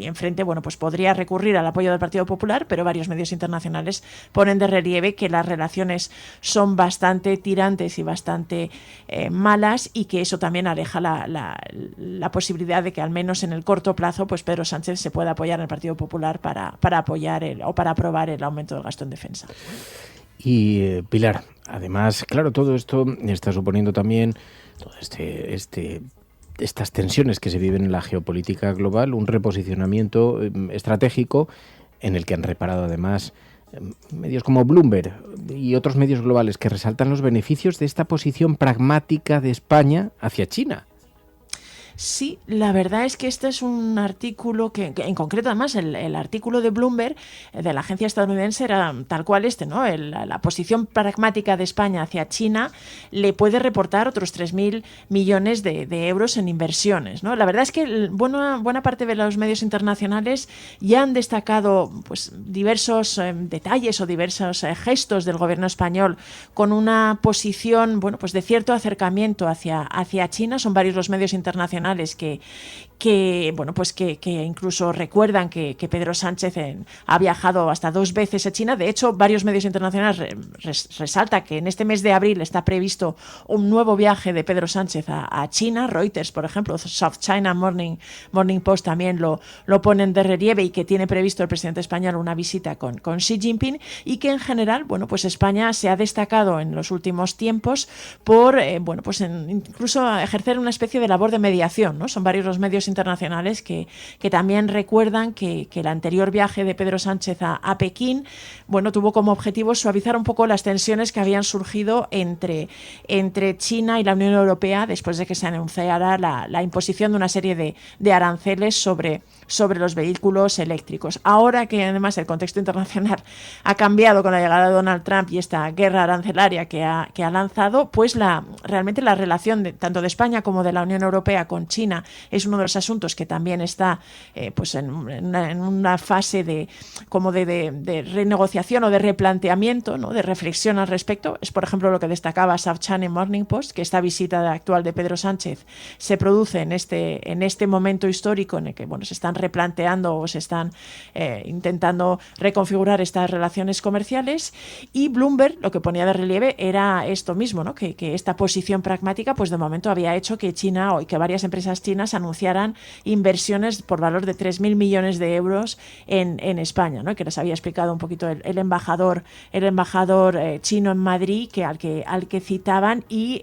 enfrente pues podría recurrir al apoyo del Partido Popular, pero varios medios internacionales ponen de relieve que las relaciones son bastante tirantes y bastante malas, y que eso también aleja la posibilidad de que al menos en el corto plazo pues Pedro Sánchez se pueda apoyar en el Partido Popular para apoyar o para aprobar el aumento del gasto en defensa. Y Pilar, además, claro, todo esto está suponiendo también todo estas tensiones que se viven en la geopolítica global, un reposicionamiento estratégico en el que han reparado además medios como Bloomberg y otros medios globales que resaltan los beneficios de esta posición pragmática de España hacia China. Sí, la verdad es que este es un artículo que en concreto, además, el artículo de Bloomberg, de la agencia estadounidense, era tal cual ¿no? La posición pragmática de España hacia China le puede reportar otros 3.000 millones de euros en inversiones, ¿no? La verdad es que buena parte de los medios internacionales ya han destacado pues diversos detalles o diversos gestos del gobierno español con una posición pues de cierto acercamiento hacia China. Son varios los medios internacionales que que incluso recuerdan que Pedro Sánchez ha viajado hasta 2 veces a China. De hecho, varios medios internacionales resalta que en este mes de abril está previsto un nuevo viaje de Pedro Sánchez a China. Reuters, por ejemplo, South China Morning Post también lo ponen de relieve, y que tiene previsto el presidente español una visita con Xi Jinping, y que en general, pues España se ha destacado en los últimos tiempos por, incluso ejercer una especie de labor de mediación, ¿no? Son varios los medios internacionales que también recuerdan que el anterior viaje de Pedro Sánchez a Pekín, tuvo como objetivo suavizar un poco las tensiones que habían surgido entre China y la Unión Europea después de que se anunciara la imposición de una serie de aranceles sobre los vehículos eléctricos. Ahora que además el contexto internacional ha cambiado con la llegada de Donald Trump y esta guerra arancelaria que ha lanzado, pues realmente la relación tanto de España como de la Unión Europea con China es uno de los asuntos que también está en una fase de renegociación o de replanteamiento, ¿no? De reflexión al respecto. Es, por ejemplo, lo que destacaba South China Morning Post, que esta visita actual de Pedro Sánchez se produce en este momento histórico en el que se están replanteando o se están intentando reconfigurar estas relaciones comerciales. Y Bloomberg lo que ponía de relieve era esto mismo, ¿no? Que esta posición pragmática de momento había hecho que China y que varias empresas chinas anunciaran inversiones por valor de 3.000 millones de euros en España, ¿no? Que les había explicado un poquito el embajador chino en Madrid, al que citaban, y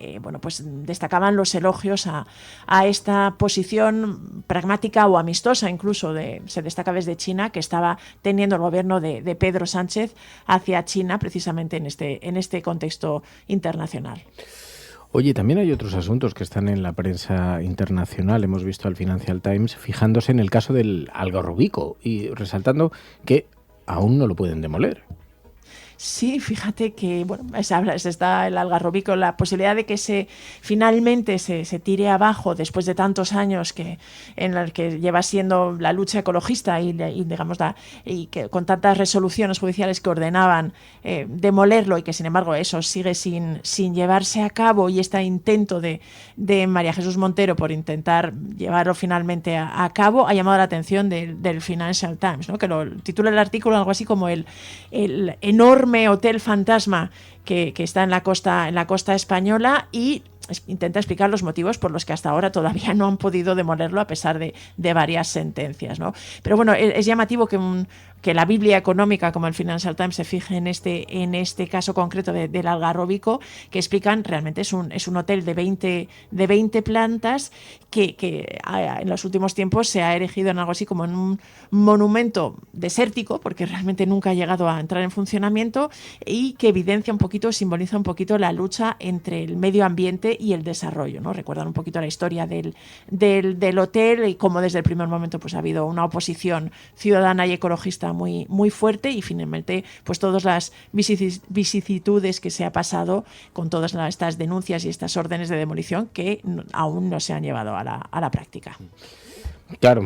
destacaban los elogios a esta posición pragmática o amistosa, incluso se destaca desde China, que estaba teniendo el gobierno de Pedro Sánchez hacia China, precisamente en este contexto internacional. Oye, también hay otros asuntos que están en la prensa internacional. Hemos visto al Financial Times fijándose en el caso del Algarrobico y resaltando que aún no lo pueden demoler. Sí, fíjate que está el Algarrobico, la posibilidad de que finalmente se tire abajo después de tantos años en el que lleva siendo la lucha ecologista y que con tantas resoluciones judiciales que ordenaban demolerlo, y que sin embargo eso sigue sin llevarse a cabo, y este intento de María Jesús Montero por intentar llevarlo finalmente a cabo ha llamado la atención del Financial Times, ¿no? Que lo titula el artículo algo así como el enorme hotel fantasma que está en la costa española, y intenta explicar los motivos por los que hasta ahora todavía no han podido demolerlo a pesar de varias sentencias, ¿no? Pero es llamativo que la Biblia económica como el Financial Times se fije en este caso concreto del Algarrobico, que explican realmente es un hotel de 20 plantas que en los últimos tiempos se ha erigido en algo así como en un monumento desértico, porque realmente nunca ha llegado a entrar en funcionamiento, y que simboliza un poquito la lucha entre el medio ambiente y el desarrollo, ¿no? Recuerdan un poquito la historia del hotel, y cómo desde el primer momento ha habido una oposición ciudadana y ecologista muy, muy fuerte, y finalmente todas las vicisitudes que se ha pasado con todas estas denuncias y estas órdenes de demolición que aún no se han llevado a la práctica. Claro,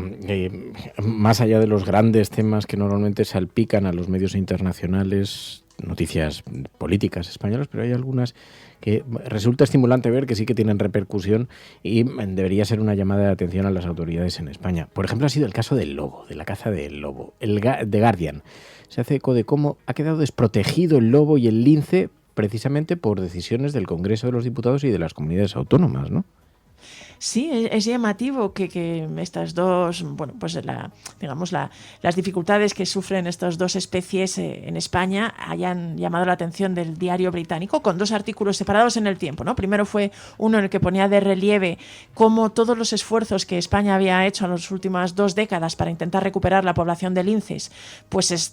más allá de los grandes temas que normalmente salpican a los medios internacionales, noticias políticas españolas, pero hay algunas que resulta estimulante ver que sí que tienen repercusión, y debería ser una llamada de atención a las autoridades en España. Por ejemplo, ha sido el caso del lobo, de la caza del lobo. The Guardian se hace eco de cómo ha quedado desprotegido el lobo y el lince precisamente por decisiones del Congreso de los Diputados y de las comunidades autónomas, ¿no? Sí, es llamativo que estas dos, las dificultades que sufren estas dos especies en España hayan llamado la atención del diario británico, con 2 artículos separados en el tiempo, ¿no? Primero fue uno en el que ponía de relieve cómo todos los esfuerzos que España había hecho en las últimas 2 décadas para intentar recuperar la población de linces,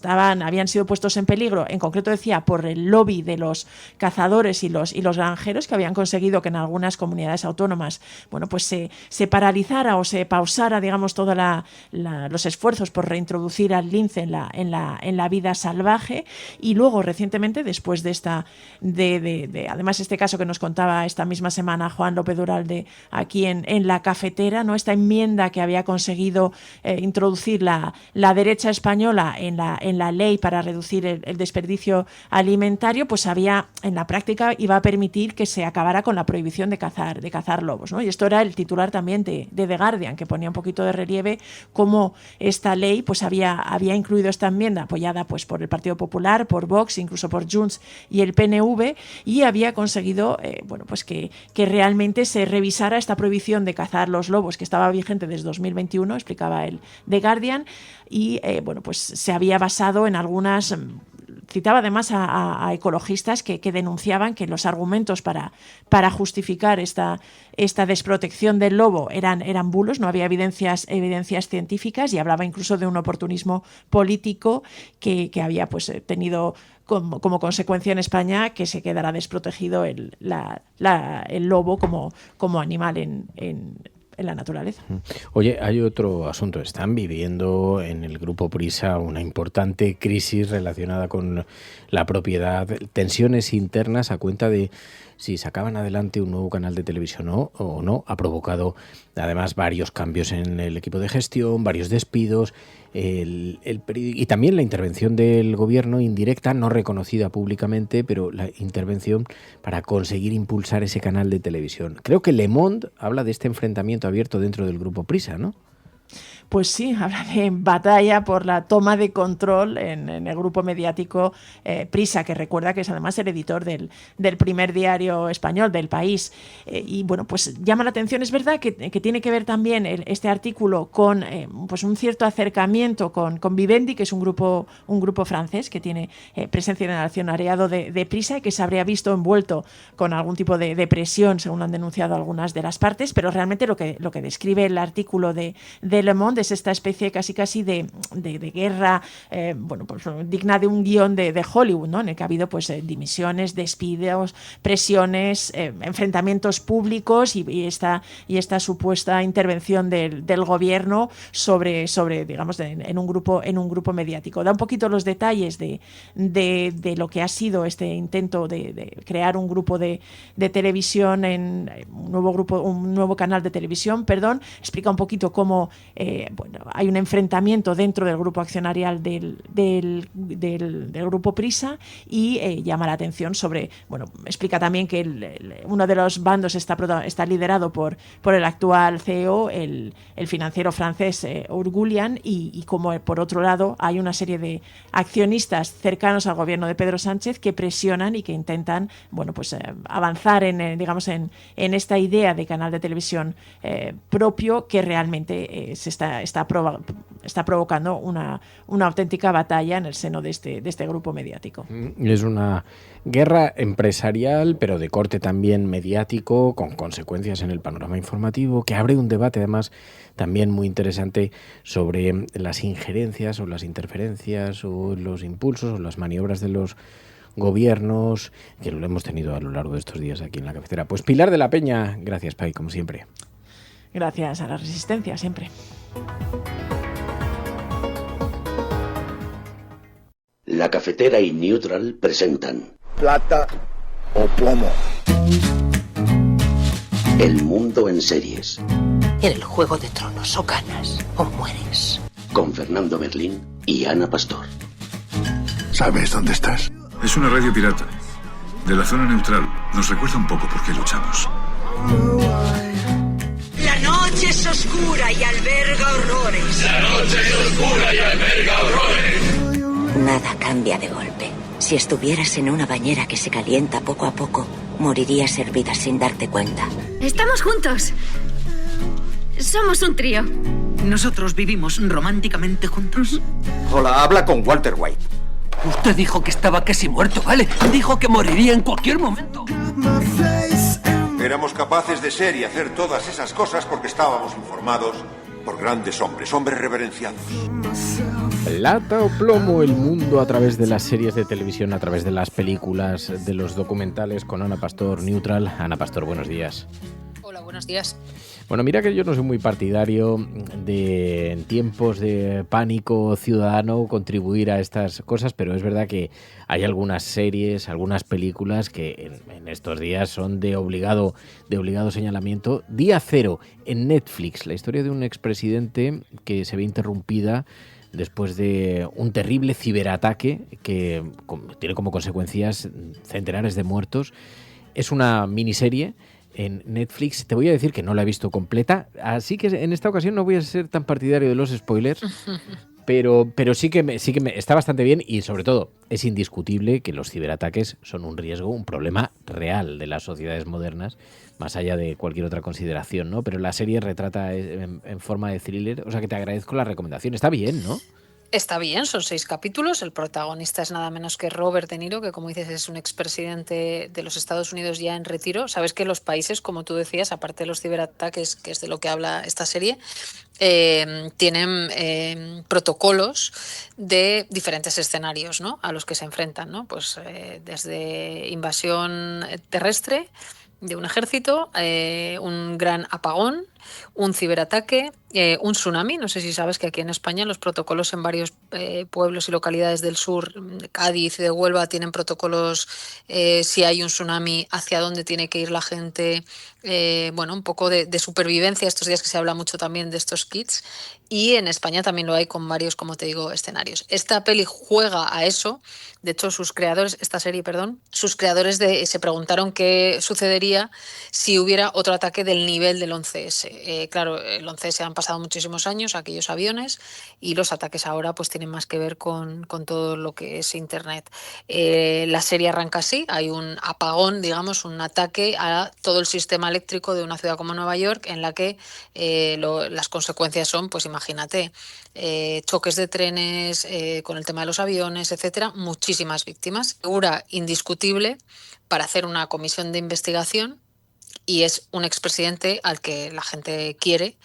habían sido puestos en peligro. En concreto decía por el lobby de los cazadores y los granjeros, que habían conseguido que en algunas comunidades autónomas se paralizara o se pausara, todos los esfuerzos por reintroducir al lince en la vida salvaje. Y luego, recientemente, después de además este caso que nos contaba esta misma semana Juan López Duralde aquí en La Cafetera, ¿no? Esta enmienda que había conseguido introducir la derecha española en la ley para reducir el desperdicio alimentario, en la práctica iba a permitir que se acabara con la prohibición de cazar lobos, ¿no? Y esto era el titular también de The Guardian, que ponía un poquito de relieve cómo esta ley pues había incluido esta enmienda apoyada pues por el Partido Popular, por Vox, incluso por Junts y el PNV, y había conseguido pues que realmente se revisara esta prohibición de cazar los lobos que estaba vigente desde 2021, explicaba el The Guardian, y pues se había basado en algunas... Citaba además a ecologistas que denunciaban que los argumentos para justificar esta desprotección del lobo eran bulos, no había evidencias científicas, y hablaba incluso de un oportunismo político que había pues tenido como consecuencia en España que se quedara desprotegido el lobo como animal en la naturaleza. Oye, hay otro asunto. Están viviendo en el Grupo Prisa una importante crisis relacionada con la propiedad, tensiones internas a cuenta de si sacaban adelante un nuevo canal de televisión o no. Ha provocado además varios cambios en el equipo de gestión, varios despidos, y también la intervención del gobierno indirecta, no reconocida públicamente, pero la intervención para conseguir impulsar ese canal de televisión. Creo que Le Monde habla de este enfrentamiento abierto dentro del Grupo Prisa, ¿no? Pues sí, habla de batalla por la toma de control en el grupo mediático Prisa, que recuerda que es además el editor del primer diario español, del País. Y bueno, pues llama la atención. Es verdad que tiene que ver también este artículo con pues un cierto acercamiento con Vivendi, que es un grupo francés que tiene presencia en el accionariado de Prisa y que se habría visto envuelto con algún tipo de presión, según han denunciado algunas de las partes, pero realmente lo que describe el artículo de Le Monde es esta especie casi de guerra pues digna de un guión de Hollywood, ¿no? En el que ha habido pues dimisiones, despidos, presiones, enfrentamientos públicos y esta supuesta intervención del gobierno sobre digamos en un grupo mediático. Da un poquito los detalles de lo que ha sido este intento de crear un grupo de televisión, un nuevo canal de televisión, explica un poquito cómo hay un enfrentamiento dentro del grupo accionarial del grupo Prisa y llama la atención sobre, explica también que uno de los bandos está liderado por el actual CEO, el financiero francés Urgulian, y como por otro lado hay una serie de accionistas cercanos al gobierno de Pedro Sánchez que presionan y que intentan avanzar en esta idea de canal de televisión propio, que realmente se está provocando una auténtica batalla en el seno de este grupo mediático. Es una guerra empresarial, pero de corte también mediático, con consecuencias en el panorama informativo, que abre un debate además también muy interesante sobre las injerencias o las interferencias o los impulsos o las maniobras de los gobiernos, que lo hemos tenido a lo largo de estos días aquí en la cafetera. Pues Pilar de la Peña, gracias, Pai, como siempre. Gracias a la resistencia, siempre. La Cafetera y Neutral presentan Plata o Plomo. El mundo en series. En el Juego de Tronos o ganas o mueres. Con Fernando Merlín y Ana Pastor. ¿Sabes dónde estás? Es una radio pirata. De la zona neutral. Nos recuerda un poco por qué luchamos. La noche es oscura y alberga horrores. La noche es oscura y alberga horrores. Nada cambia de golpe. Si estuvieras en una bañera que se calienta poco a poco, morirías hervida sin darte cuenta. Estamos juntos. Somos un trío. Nosotros vivimos románticamente juntos. Hola, habla con Walter White. Usted dijo que estaba casi muerto, ¿vale? Dijo que moriría en cualquier momento. Éramos capaces de ser y hacer todas esas cosas porque estábamos informados por grandes hombres reverenciados. Plata o plomo, el mundo a través de las series de televisión, a través de las películas, de los documentales, con Ana Pastor, Neutral. Ana Pastor, buenos días. Hola, buenos días. Bueno, mira que yo no soy muy partidario de, en tiempos de pánico ciudadano, contribuir a estas cosas, pero es verdad que hay algunas series, algunas películas que en estos días son de obligado señalamiento. Día Cero, en Netflix, la historia de un expresidente que se ve interrumpida después de un terrible ciberataque que tiene como consecuencias centenares de muertos. Es una miniserie en Netflix. Te voy a decir que no la he visto completa, así que en esta ocasión no voy a ser tan partidario de los spoilers. Pero sí que está bastante bien y, sobre todo, es indiscutible que los ciberataques son un riesgo, un problema real de las sociedades modernas, más allá de cualquier otra consideración, ¿no? Pero la serie retrata en forma de thriller, o sea que te agradezco la recomendación. Está bien, ¿no? Está bien, son 6 capítulos. El protagonista es nada menos que Robert De Niro, que como dices es un expresidente de los Estados Unidos ya en retiro. Sabes que los países, como tú decías, aparte de los ciberataques, que es de lo que habla esta serie, tienen protocolos de diferentes escenarios, ¿no?, a los que se enfrentan, ¿no? Pues desde invasión terrestre de un ejército, un gran apagón, un ciberataque, un tsunami. No sé si sabes que aquí en España los protocolos en varios pueblos y localidades del sur, de Cádiz y de Huelva, tienen protocolos si hay un tsunami, hacia dónde tiene que ir la gente, bueno, un poco de supervivencia. Estos días que se habla mucho también de estos kits, y en España también lo hay con varios, como te digo, escenarios. Esta peli juega a eso. De hecho, sus creadores se preguntaron qué sucedería si hubiera otro ataque del nivel del 11S. Claro, el 11S han pasado muchísimos años, aquellos aviones, y los ataques ahora pues tienen más que ver con todo lo que es Internet. La serie arranca así, hay un apagón, digamos, un ataque a todo el sistema eléctrico de una ciudad como Nueva York, en la que las consecuencias son, pues imagínate, choques de trenes, con el tema de los aviones, etcétera, muchísimas víctimas. Figura indiscutible para hacer una comisión de investigación, y es un expresidente al que la gente quiere,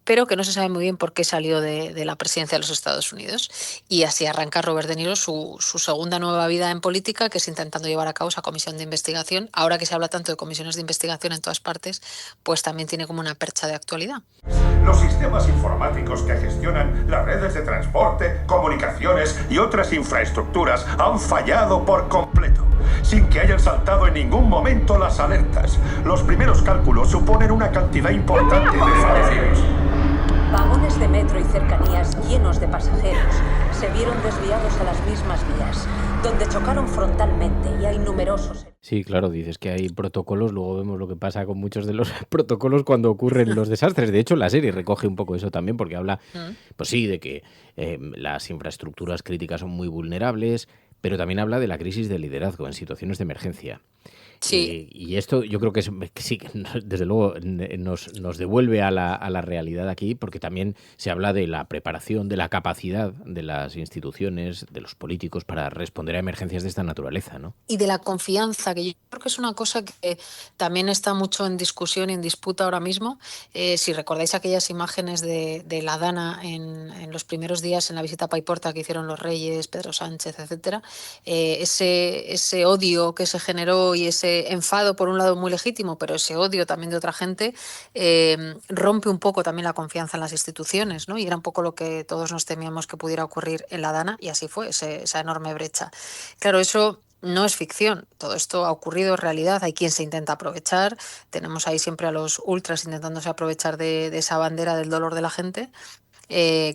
pero que no se sabe muy bien por qué salió de la presidencia de los Estados Unidos. Y así arranca Robert De Niro su segunda nueva vida en política, que es intentando llevar a cabo esa comisión de investigación. Ahora que se habla tanto de comisiones de investigación en todas partes, pues también tiene como una percha de actualidad. Los sistemas informáticos que gestionan las redes de transporte, comunicaciones y otras infraestructuras han fallado por completo, sin que hayan saltado en ningún momento las alertas. Los primeros cálculos suponen una cantidad importante de fallecidos. Vagones de metro y cercanías llenos de pasajeros se vieron desviados a las mismas vías, donde chocaron frontalmente, y hay numerosos... Sí, claro, dices que hay protocolos, luego vemos lo que pasa con muchos de los protocolos cuando ocurren los desastres. De hecho, la serie recoge un poco eso también, porque habla, pues sí, de que las infraestructuras críticas son muy vulnerables, pero también habla de la crisis de liderazgo en situaciones de emergencia. Sí. Y esto yo creo que sí, desde luego nos devuelve a la realidad aquí, porque también se habla de la preparación, de la capacidad de las instituciones, de los políticos para responder a emergencias de esta naturaleza, ¿no? Y de la confianza, que yo creo que es una cosa que también está mucho en discusión y en disputa ahora mismo. Si recordáis aquellas imágenes de la Dana en los primeros días en la visita a Paiporta que hicieron los reyes, Pedro Sánchez, etcétera, ese odio que se generó y ese enfado, por un lado muy legítimo, pero ese odio también de otra gente, rompe un poco también la confianza en las instituciones, ¿no? Y era un poco lo que todos nos temíamos que pudiera ocurrir en la Dana, y así fue, esa enorme brecha. Claro, eso no es ficción, todo esto ha ocurrido, en realidad. Hay quien se intenta aprovechar, tenemos ahí siempre a los ultras intentándose aprovechar de esa bandera del dolor de la gente.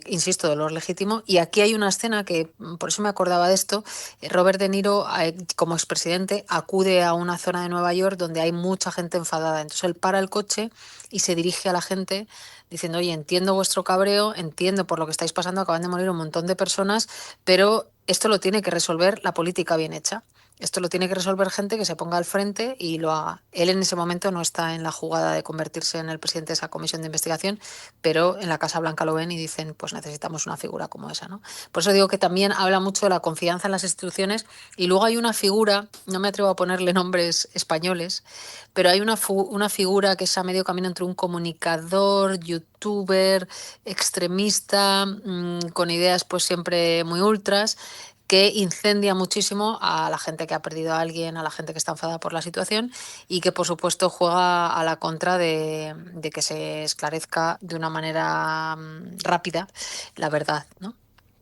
Insisto, dolor legítimo. Y aquí hay una escena que, por eso me acordaba de esto. Robert De Niro, como expresidente, acude a una zona de Nueva York donde hay mucha gente enfadada. Entonces él para el coche y se dirige a la gente diciendo: oye, entiendo vuestro cabreo, entiendo por lo que estáis pasando, acaban de morir un montón de personas, pero esto lo tiene que resolver la política bien hecha. Esto lo tiene que resolver gente que se ponga al frente y lo haga. Él en ese momento no está en la jugada de convertirse en el presidente de esa comisión de investigación, pero en la Casa Blanca lo ven y dicen, pues necesitamos una figura como esa, ¿no? Por eso digo que también habla mucho de la confianza en las instituciones. Y luego hay una figura, no me atrevo a ponerle nombres españoles, pero hay una figura que es a medio camino entre un comunicador, youtuber, extremista, con ideas pues siempre muy ultras, que incendia muchísimo a la gente que ha perdido a alguien, a la gente que está enfadada por la situación, y que por supuesto juega a la contra de que se esclarezca de una manera rápida la verdad, ¿no?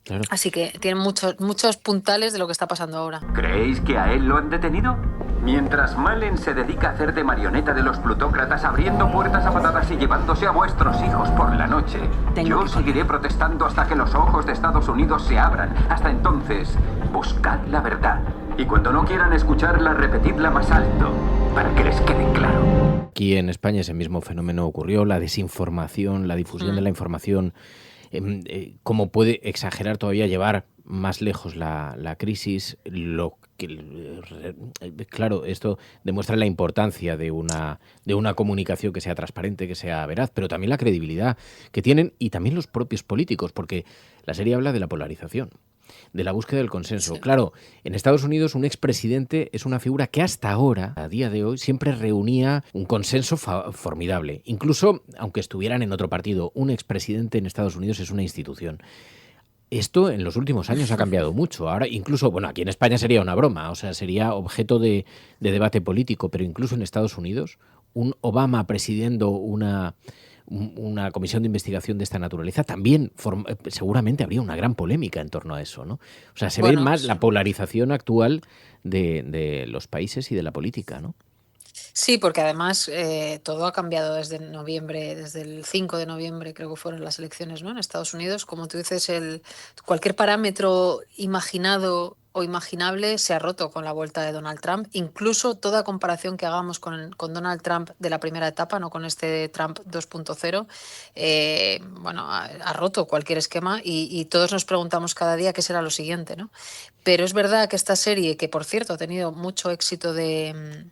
Claro. Así que tiene muchos puntales de lo que está pasando ahora. ¿Creéis que a él lo han detenido? Mientras Malen se dedica a hacer de marioneta de los plutócratas, abriendo puertas a patadas y llevándose a vuestros hijos por la noche, yo seguiré protestando hasta que los ojos de Estados Unidos se abran. Hasta entonces, buscad la verdad. Y cuando no quieran escucharla, repetidla más alto, para que les quede claro. Aquí en España ese mismo fenómeno ocurrió, la desinformación, la difusión de la información, cómo puede exagerar todavía, llevar más lejos la crisis, claro, esto demuestra la importancia de una comunicación que sea transparente, que sea veraz, pero también la credibilidad que tienen y también los propios políticos, porque la serie habla de la polarización, de la búsqueda del consenso. Sí. Claro, en Estados Unidos un expresidente es una figura que hasta ahora, a día de hoy, siempre reunía un consenso formidable. Incluso, aunque estuvieran en otro partido, un expresidente en Estados Unidos es una institución. Esto en los últimos años ha cambiado mucho. Ahora, incluso, bueno, aquí en España sería una broma, o sea, sería objeto de debate político, pero incluso en Estados Unidos, un Obama presidiendo una comisión de investigación de esta naturaleza, también seguramente habría una gran polémica en torno a eso, ¿no? O sea, se ve más la polarización actual de los países y de la política, ¿no? Sí, porque además todo ha cambiado desde noviembre, desde el 5 de noviembre creo que fueron las elecciones, ¿no? En Estados Unidos, como tú dices, cualquier parámetro imaginado o imaginable se ha roto con la vuelta de Donald Trump. Incluso toda comparación que hagamos con Donald Trump de la primera etapa, no con este Trump 2.0, ha roto cualquier esquema y todos nos preguntamos cada día qué será lo siguiente, ¿no? Pero es verdad que esta serie, que por cierto ha tenido mucho éxito de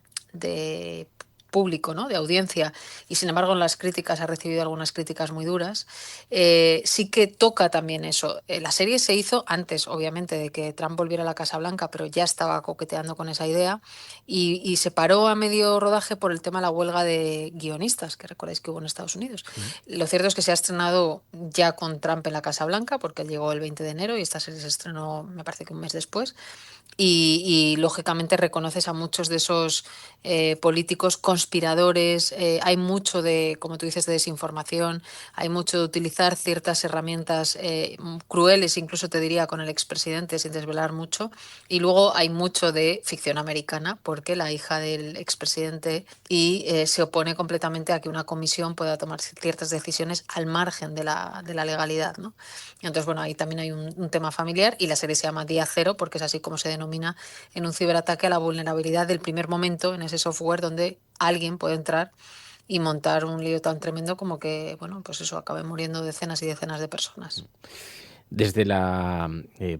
público, ¿no? De audiencia, y sin embargo en las críticas ha recibido algunas críticas muy duras, sí que toca también eso. La serie se hizo antes, obviamente, de que Trump volviera a la Casa Blanca, pero ya estaba coqueteando con esa idea y se paró a medio rodaje por el tema de la huelga de guionistas, que recordáis que hubo en Estados Unidos. Lo cierto es que se ha estrenado ya con Trump en la Casa Blanca, porque él llegó el 20 de enero y esta serie se estrenó, me parece que un mes después. Y lógicamente reconoces a muchos de esos políticos conspiradores. Hay mucho de, como tú dices, de desinformación, hay mucho de utilizar ciertas herramientas crueles, incluso te diría con el expresidente, sin desvelar mucho. Y luego hay mucho de ficción americana, porque la hija del expresidente se opone completamente a que una comisión pueda tomar ciertas decisiones al margen de la legalidad, ¿no? Entonces, bueno, ahí también hay un tema familiar y la serie se llama Día Cero porque es así como se denomina en un ciberataque a la vulnerabilidad del primer momento en ese software donde alguien puede entrar y montar un lío tan tremendo como que, bueno, pues eso, acabe muriendo decenas y decenas de personas. Desde la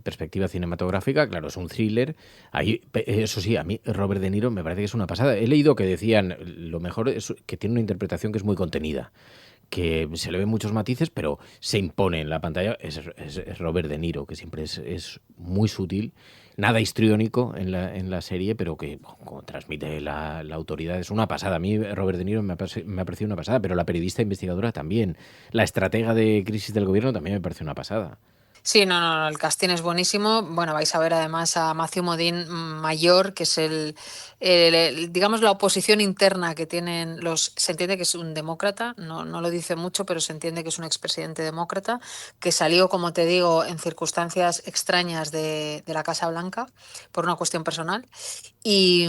perspectiva cinematográfica, claro, es un thriller. Ahí, eso sí, a mí Robert De Niro me parece que es una pasada. He leído que decían, lo mejor es que tiene una interpretación que es muy contenida, que se le ven muchos matices, pero se impone en la pantalla. Es Robert De Niro, que siempre es muy sutil, nada histriónico en la serie, pero que como transmite la autoridad. Es una pasada. A mí Robert De Niro me ha parecido una pasada, pero la periodista investigadora también. La estratega de crisis del gobierno también me parece una pasada. Sí, no, el casting es buenísimo. Bueno, vais a ver además a Matthew Modine mayor, que es digamos, la oposición interna que tienen se entiende que es un demócrata, no lo dice mucho, pero se entiende que es un expresidente demócrata, que salió, como te digo, en circunstancias extrañas de la Casa Blanca por una cuestión personal. Y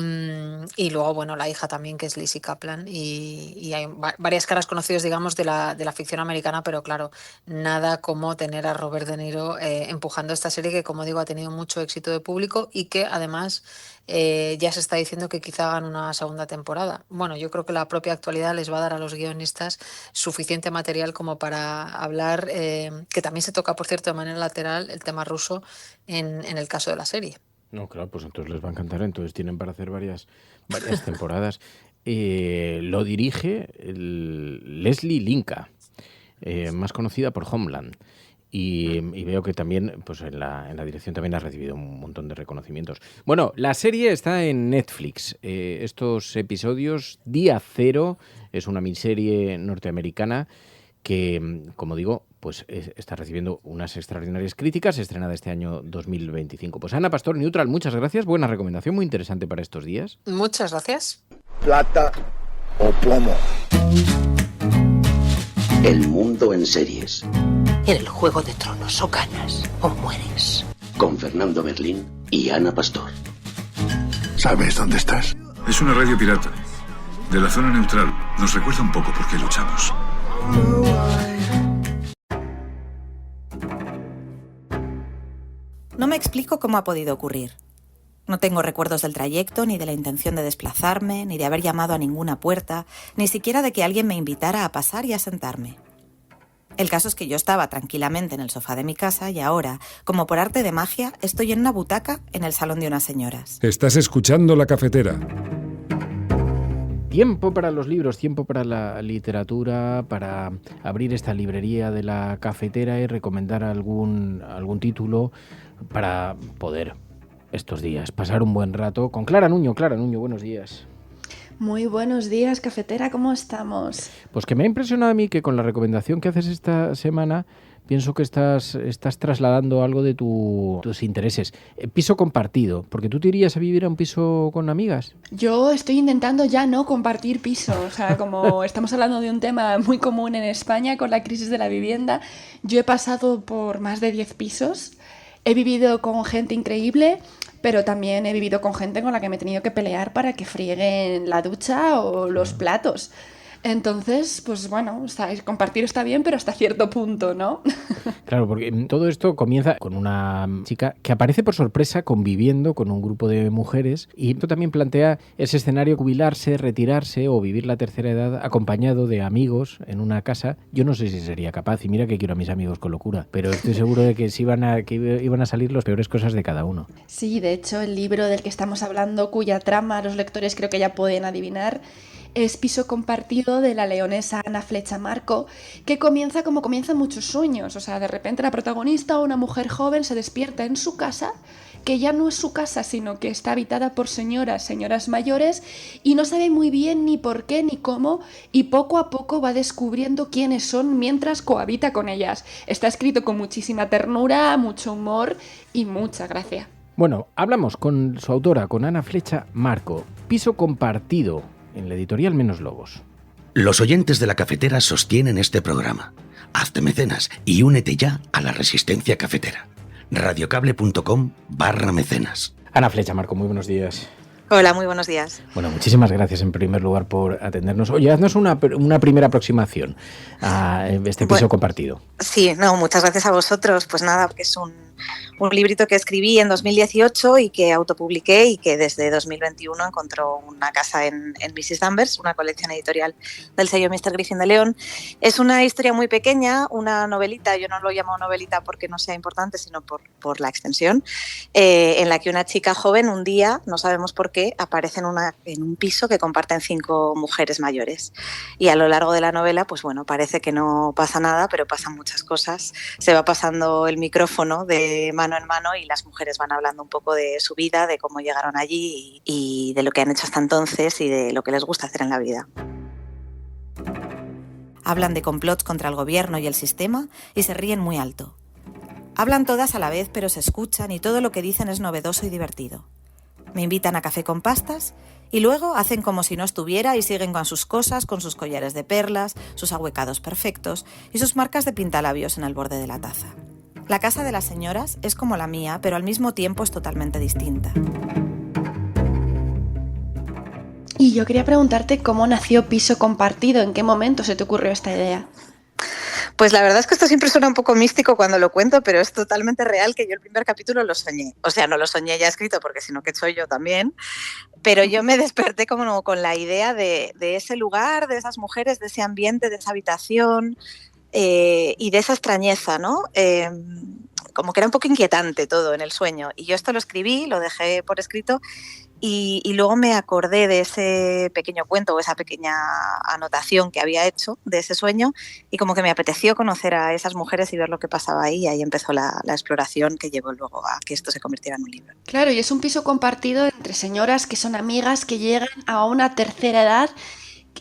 luego, bueno, la hija también, que es Lizzie Kaplan, y hay varias caras conocidas, digamos, de la ficción americana, pero claro, nada como tener a Robert De Niro empujando esta serie que, como digo, ha tenido mucho éxito de público y que además ya se está diciendo que quizá hagan una segunda temporada. Bueno, yo creo que la propia actualidad les va a dar a los guionistas suficiente material como para hablar, que también se toca, por cierto, de manera lateral el tema ruso en el caso de la serie. No, claro, pues entonces les va a encantar, entonces tienen para hacer varias temporadas. Lo dirige Leslie Linka, más conocida por Homeland. Y veo que también, pues en la dirección también ha recibido un montón de reconocimientos. Bueno, la serie está en Netflix. Estos episodios, Día Cero, es una miniserie norteamericana que, como digo, pues está recibiendo unas extraordinarias críticas, estrenada este año 2025. Pues Ana Pastor, Neutral, muchas gracias. Buena recomendación, muy interesante para estos días. Muchas gracias. Plata o plomo. El mundo en series. En el Juego de Tronos, o ganas o mueres. Con Fernando Berlín y Ana Pastor. ¿Sabes dónde estás? Es una radio pirata. De la zona neutral. Nos recuerda un poco por qué luchamos. No me explico cómo ha podido ocurrir. No tengo recuerdos del trayecto, ni de la intención de desplazarme, ni de haber llamado a ninguna puerta, ni siquiera de que alguien me invitara a pasar y a sentarme. El caso es que yo estaba tranquilamente en el sofá de mi casa y ahora, como por arte de magia, estoy en una butaca en el salón de unas señoras. Estás escuchando La Cafetera. Tiempo para los libros, tiempo para la literatura, para abrir esta librería de La Cafetera y recomendar algún título para poder estos días pasar un buen rato con Clara Nuño. Clara Nuño, buenos días. Muy buenos días, cafetera, ¿cómo estamos? Pues que me ha impresionado a mí que con la recomendación que haces esta semana pienso que estás trasladando algo de tus intereses. Piso compartido, porque tú te irías a vivir a un piso con amigas. Yo estoy intentando ya no compartir piso, o sea, como estamos hablando de un tema muy común en España con la crisis de la vivienda, yo he pasado por más de 10 pisos, he vivido con gente increíble, pero también he vivido con gente con la que me he tenido que pelear para que frieguen la ducha o los platos. Entonces, pues bueno, compartir está bien, pero hasta cierto punto, ¿no? Claro, porque todo esto comienza con una chica que aparece por sorpresa conviviendo con un grupo de mujeres y esto también plantea ese escenario, jubilarse, retirarse o vivir la tercera edad acompañado de amigos en una casa. Yo no sé si sería capaz, y mira que quiero a mis amigos con locura, pero estoy seguro de que iban a salir las peores cosas de cada uno. Sí, de hecho, el libro del que estamos hablando, cuya trama los lectores creo que ya pueden adivinar, es Piso compartido, de la leonesa Ana Flecha Marco, que comienza como comienzan muchos sueños. O sea, de repente la protagonista, una mujer joven, se despierta en su casa, que ya no es su casa, sino que está habitada por señoras mayores, y no sabe muy bien ni por qué ni cómo, y poco a poco va descubriendo quiénes son mientras cohabita con ellas. Está escrito con muchísima ternura, mucho humor y mucha gracia. Bueno, hablamos con su autora, con Ana Flecha Marco. Piso compartido, en la editorial Menos Lobos. Los oyentes de La Cafetera sostienen este programa. Hazte mecenas y únete ya a la resistencia cafetera. radiocable.com/mecenas. Ana Flecha Marco, muy buenos días. Hola, muy buenos días. Bueno, muchísimas gracias en primer lugar por atendernos. Oye, haznos una primera aproximación a este piso compartido. Sí, no, muchas gracias a vosotros. Pues nada, porque es un librito que escribí en 2018 y que autopubliqué y que desde 2021 encontró una casa en Mrs. Danvers, una colección editorial del sello Mr. Griffin de León. Es una historia muy pequeña, una novelita, yo no lo llamo novelita porque no sea importante, sino por la extensión, en la que una chica joven un día, no sabemos por qué, aparece en un piso que comparten 5 mujeres mayores. Y a lo largo de la novela, pues bueno, parece que no pasa nada, pero pasan muchas cosas. Se va pasando el micrófono de mano en mano y las mujeres van hablando un poco de su vida, de cómo llegaron allí y de lo que han hecho hasta entonces y de lo que les gusta hacer en la vida. Hablan de complots contra el gobierno y el sistema y se ríen muy alto. Hablan todas a la vez, pero se escuchan y todo lo que dicen es novedoso y divertido. Me invitan a café con pastas y luego hacen como si no estuviera y siguen con sus cosas, con sus collares de perlas, sus ahuecados perfectos y sus marcas de pintalabios en el borde de la taza. La casa de las señoras es como la mía, pero al mismo tiempo es totalmente distinta. Y yo quería preguntarte cómo nació Piso compartido, ¿en qué momento se te ocurrió esta idea? Pues la verdad es que esto siempre suena un poco místico cuando lo cuento, pero es totalmente real que yo el primer capítulo lo soñé. O sea, no lo soñé ya escrito porque si no, que soy yo también. Pero yo me desperté como con la idea de ese lugar, de esas mujeres, de ese ambiente, de esa habitación y de esa extrañeza, ¿no? Como que era un poco inquietante todo en el sueño. Y yo esto lo escribí, lo dejé por escrito y luego me acordé de ese pequeño cuento o esa pequeña anotación que había hecho de ese sueño y como que me apeteció conocer a esas mujeres y ver lo que pasaba ahí y ahí empezó la exploración que llevó luego a que esto se convirtiera en un libro. Claro, y es un piso compartido entre señoras que son amigas que llegan a una tercera edad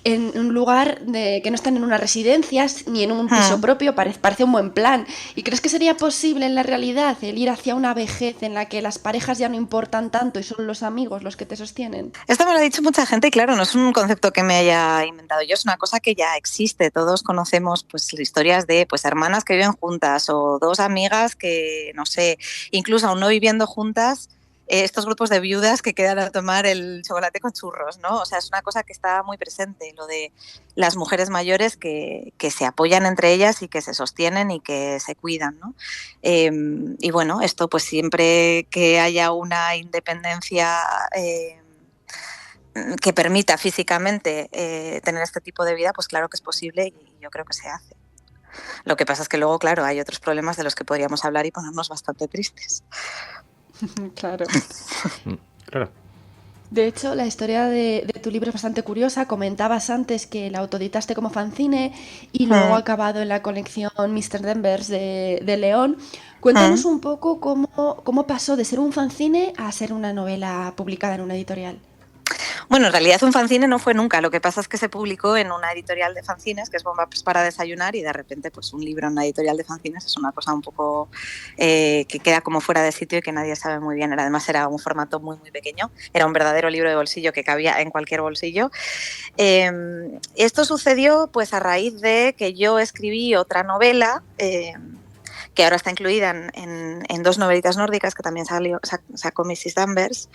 en un lugar que no están en una residencia ni en un piso propio, parece un buen plan. ¿Y crees que sería posible en la realidad el ir hacia una vejez en la que las parejas ya no importan tanto y son los amigos los que te sostienen? Esto me lo ha dicho mucha gente y claro, no es un concepto que me haya inventado yo, es una cosa que ya existe. Todos conocemos pues historias de pues hermanas que viven juntas o dos amigas que, no sé, incluso aún no viviendo juntas, estos grupos de viudas que quedan a tomar el chocolate con churros, ¿no? O sea, es una cosa que está muy presente, lo de las mujeres mayores que se apoyan entre ellas y que se sostienen y que se cuidan, ¿no? Y bueno, esto pues siempre que haya una independencia que permita físicamente tener este tipo de vida, pues claro que es posible y yo creo que se hace. Lo que pasa es que luego, claro, hay otros problemas de los que podríamos hablar y ponernos bastante tristes. Claro. Claro. De hecho, la historia de tu libro es bastante curiosa. Comentabas antes que la autoeditaste como fanzine y luego ha acabado en la colección Mr. Denvers de León. Cuéntanos un poco cómo pasó de ser un fanzine a ser una novela publicada en una editorial. Bueno, en realidad un fanzine no fue nunca, lo que pasa es que se publicó en una editorial de fanzines, que es Bombas para Desayunar, y de repente pues un libro en una editorial de fanzines es una cosa un poco que queda como fuera de sitio y que nadie sabe muy bien. Además era un formato muy muy pequeño, era un verdadero libro de bolsillo que cabía en cualquier bolsillo. Esto sucedió pues a raíz de que yo escribí otra novela que ahora está incluida en 2 novelitas nórdicas que también sacó Mrs. Danvers.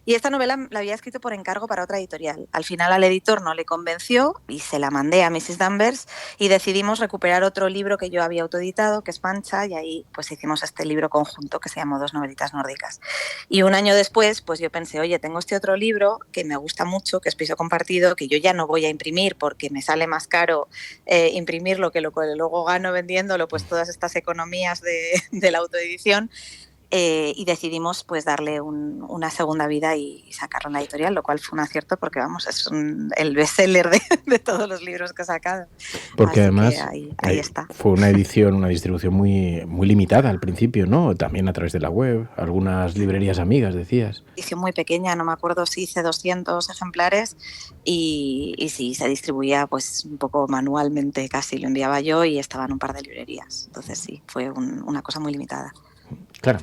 Y esta novela la había escrito por encargo para otra editorial. Al final al editor no le convenció y se la mandé a Mrs. Danvers y decidimos recuperar otro libro que yo había autoeditado, que es Mancha, y ahí pues hicimos este libro conjunto que se llamó 2 novelitas nórdicas. Y un año después pues yo pensé, oye, tengo este otro libro que me gusta mucho, que es Piso Compartido, que yo ya no voy a imprimir porque me sale más caro imprimirlo que lo que luego gano vendiéndolo, pues todas estas economías de la autoedición. Y decidimos pues darle una segunda vida y sacarlo en la editorial, lo cual fue un acierto porque vamos, es el bestseller de todos los libros que he sacado. Porque así además ahí está. Fue una edición, una distribución muy, muy limitada al principio, ¿no? También a través de la web, algunas librerías amigas, decías. Edición muy pequeña, no me acuerdo si hice 200 ejemplares y sí, se distribuía pues un poco manualmente, casi lo enviaba yo y estaba en un par de librerías. Entonces sí, fue una cosa muy limitada. Claro.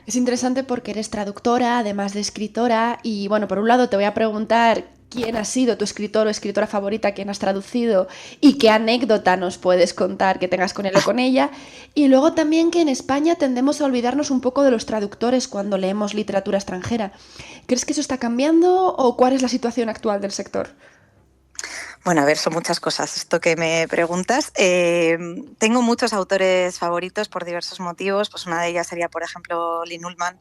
Es interesante porque eres traductora, además de escritora, y bueno, por un lado te voy a preguntar quién ha sido tu escritor o escritora favorita, quién has traducido y qué anécdota nos puedes contar que tengas con él o con ella, y luego también que en España tendemos a olvidarnos un poco de los traductores cuando leemos literatura extranjera. ¿Crees que eso está cambiando o cuál es la situación actual del sector? Bueno, a ver, son muchas cosas esto que me preguntas. Tengo muchos autores favoritos por diversos motivos. Pues una de ellas sería, por ejemplo, Lynn Ullman,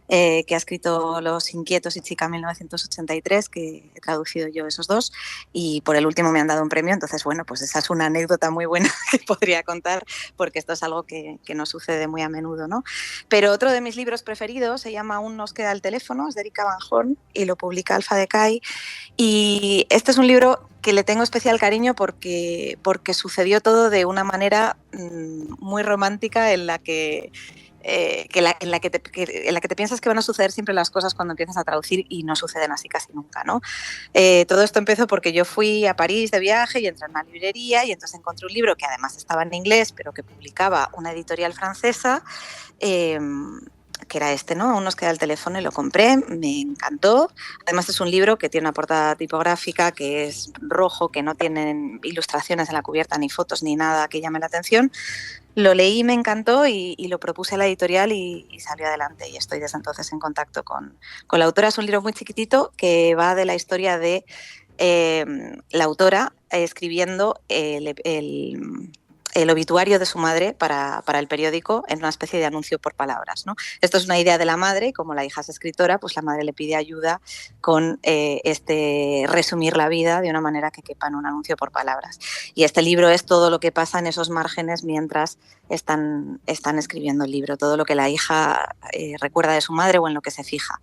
que ha escrito Los Inquietos y Chica 1983, que he traducido yo esos 2, y por el último me han dado un premio. Entonces, bueno, pues esa es una anécdota muy buena que podría contar, porque esto es algo que no sucede muy a menudo, ¿no? Pero otro de mis libros preferidos se llama Aún nos queda el teléfono, es de Erika Van Horn, y lo publica Alfa de Kai. Y este es un libro que le tengo especial cariño porque sucedió todo de una manera muy romántica en la que te piensas que van a suceder siempre las cosas cuando empiezas a traducir y no suceden así casi nunca, ¿no? Todo esto empezó porque yo fui a París de viaje y entré en una librería y entonces encontré un libro que además estaba en inglés pero que publicaba una editorial francesa, que era este, ¿no? Aún nos queda el teléfono, y lo compré, me encantó. Además es un libro que tiene una portada tipográfica que es rojo, que no tienen ilustraciones en la cubierta, ni fotos, ni nada que llame la atención. Lo leí, me encantó y lo propuse a la editorial y salió adelante. Y estoy desde entonces en contacto con la autora. Es un libro muy chiquitito que va de la historia de la autora escribiendo el obituario de su madre para el periódico en una especie de anuncio por palabras, ¿no? Esto es una idea de la madre, y como la hija es escritora, pues la madre le pide ayuda con resumir la vida de una manera que quepa en un anuncio por palabras. Y este libro es todo lo que pasa en esos márgenes mientras están escribiendo el libro, todo lo que la hija recuerda de su madre o en lo que se fija.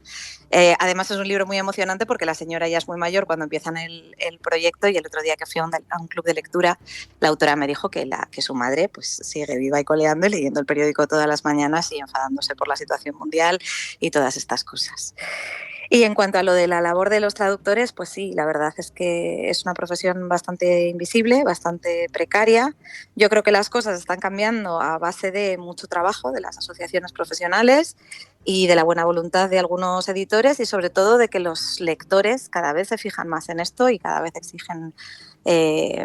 Además es un libro muy emocionante porque la señora ya es muy mayor cuando empiezan el proyecto, y el otro día que fui a un club de lectura, la autora me dijo que su madre pues sigue viva y coleando y leyendo el periódico todas las mañanas y enfadándose por la situación mundial y todas estas cosas. Y en cuanto a lo de la labor de los traductores, pues sí, la verdad es que es una profesión bastante invisible, bastante precaria. Yo creo que las cosas están cambiando a base de mucho trabajo de las asociaciones profesionales y de la buena voluntad de algunos editores y sobre todo de que los lectores cada vez se fijan más en esto y cada vez exigen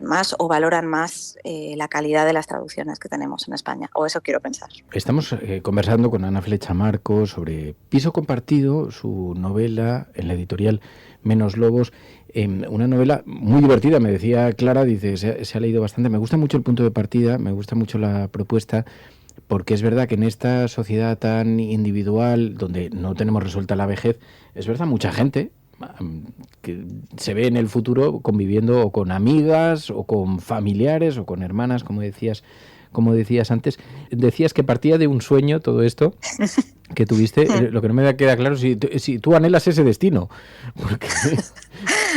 más o valoran más la calidad de las traducciones que tenemos en España, o eso quiero pensar. Estamos conversando con Ana Flecha Marcos sobre Piso compartido, su novela en la editorial Menos Lobos, una novela muy divertida, me decía Clara, dice, se ha leído bastante, me gusta mucho el punto de partida, me gusta mucho la propuesta, porque es verdad que en esta sociedad tan individual, donde no tenemos resuelta la vejez, es verdad, mucha gente que se ve en el futuro conviviendo o con amigas o con familiares o con hermanas, como decías antes. Decías que partía de un sueño todo esto que tuviste. Lo que no me queda claro si tú anhelas ese destino. Porque...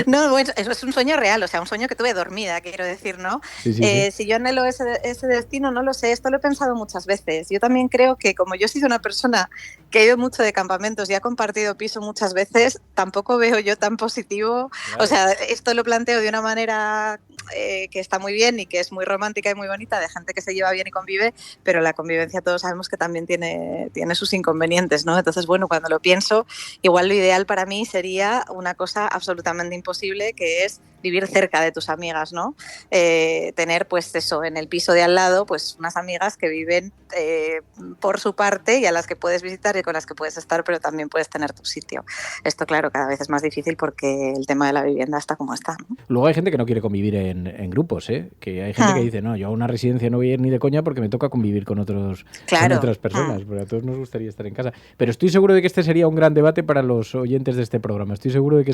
No, bueno, eso es un sueño real, o sea, un sueño que tuve dormida, quiero decir, ¿no? Sí. Si yo anhelo ese destino, no lo sé, esto lo he pensado muchas veces. Yo también creo que como yo he sido una persona que ha ido mucho de campamentos y ha compartido piso muchas veces, tampoco veo yo tan positivo. Claro. O sea, esto lo planteo de una manera que está muy bien y que es muy romántica y muy bonita, de gente que se lleva bien y convive, pero la convivencia todos sabemos que también tiene sus inconvenientes, ¿no? Entonces, bueno, cuando lo pienso, igual lo ideal para mí sería una cosa absolutamente imposible, que es vivir cerca de tus amigas, ¿no? Tener, pues eso, en el piso de al lado, pues unas amigas que viven por su parte y a las que puedes visitar y con las que puedes estar, pero también puedes tener tu sitio. Esto, claro, cada vez es más difícil porque el tema de la vivienda está como está, ¿no? Luego hay gente que no quiere convivir en grupos, ¿eh? Que hay gente que dice, no, yo a una residencia no voy a ir ni de coña porque me toca convivir con otras personas, porque a todos nos gustaría estar en casa. Pero estoy seguro de que este sería un gran debate para los oyentes de este programa. Estoy seguro de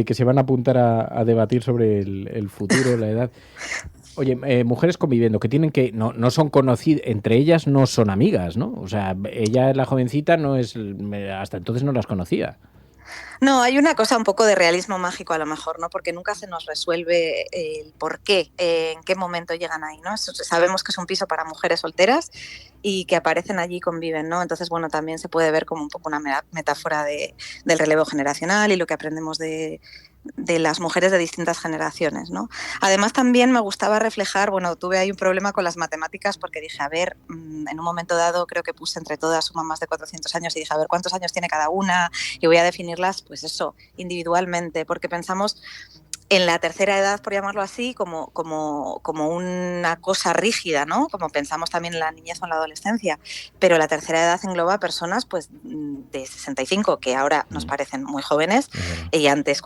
que se van a apuntar a debatir sobre el futuro, la edad. Oye, mujeres conviviendo, que tienen que no son conocidas, entre ellas no son amigas, ¿no? O sea, ella, la jovencita, no es, hasta entonces no las conocía. No, hay una cosa un poco de realismo mágico a lo mejor, ¿no? Porque nunca se nos resuelve el por qué, en qué momento llegan ahí, ¿no? Sabemos que es un piso para mujeres solteras y que aparecen allí y conviven, ¿no? Entonces, bueno, también se puede ver como un poco una metáfora del relevo generacional y lo que aprendemos de las mujeres de distintas generaciones, ¿no? Además, también me gustaba reflejar, bueno, tuve ahí un problema con las matemáticas porque dije, a ver, en un momento dado creo que puse entre todas, suman más de 400 años y dije, a ver, ¿cuántos años tiene cada una? Y voy a definirlas, pues eso, individualmente, porque pensamos en la tercera edad, por llamarlo así, como una cosa rígida, ¿no? Como pensamos también en la niñez o en la adolescencia. Pero la tercera edad engloba personas pues de 65, que ahora nos parecen muy jóvenes, y antes,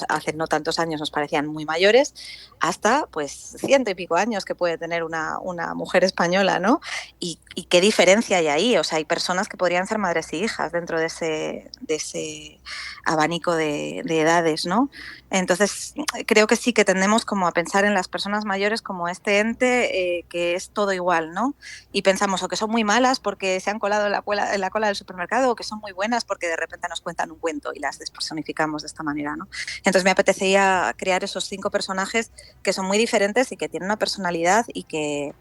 hace no tantos años, nos parecían muy mayores, hasta pues 100 y pico años que puede tener una mujer española, ¿no? Y qué diferencia hay ahí. O sea, hay personas que podrían ser madres y hijas dentro de ese abanico de edades, ¿no? Entonces, creo que sí que tendemos como a pensar en las personas mayores como este ente que es todo igual, ¿no? Y pensamos o que son muy malas porque se han colado en la cola del supermercado, o que son muy buenas porque de repente nos cuentan un cuento y las despersonificamos de esta manera, ¿no? Entonces me apetecía crear esos 5 personajes que son muy diferentes y que tienen una personalidad y que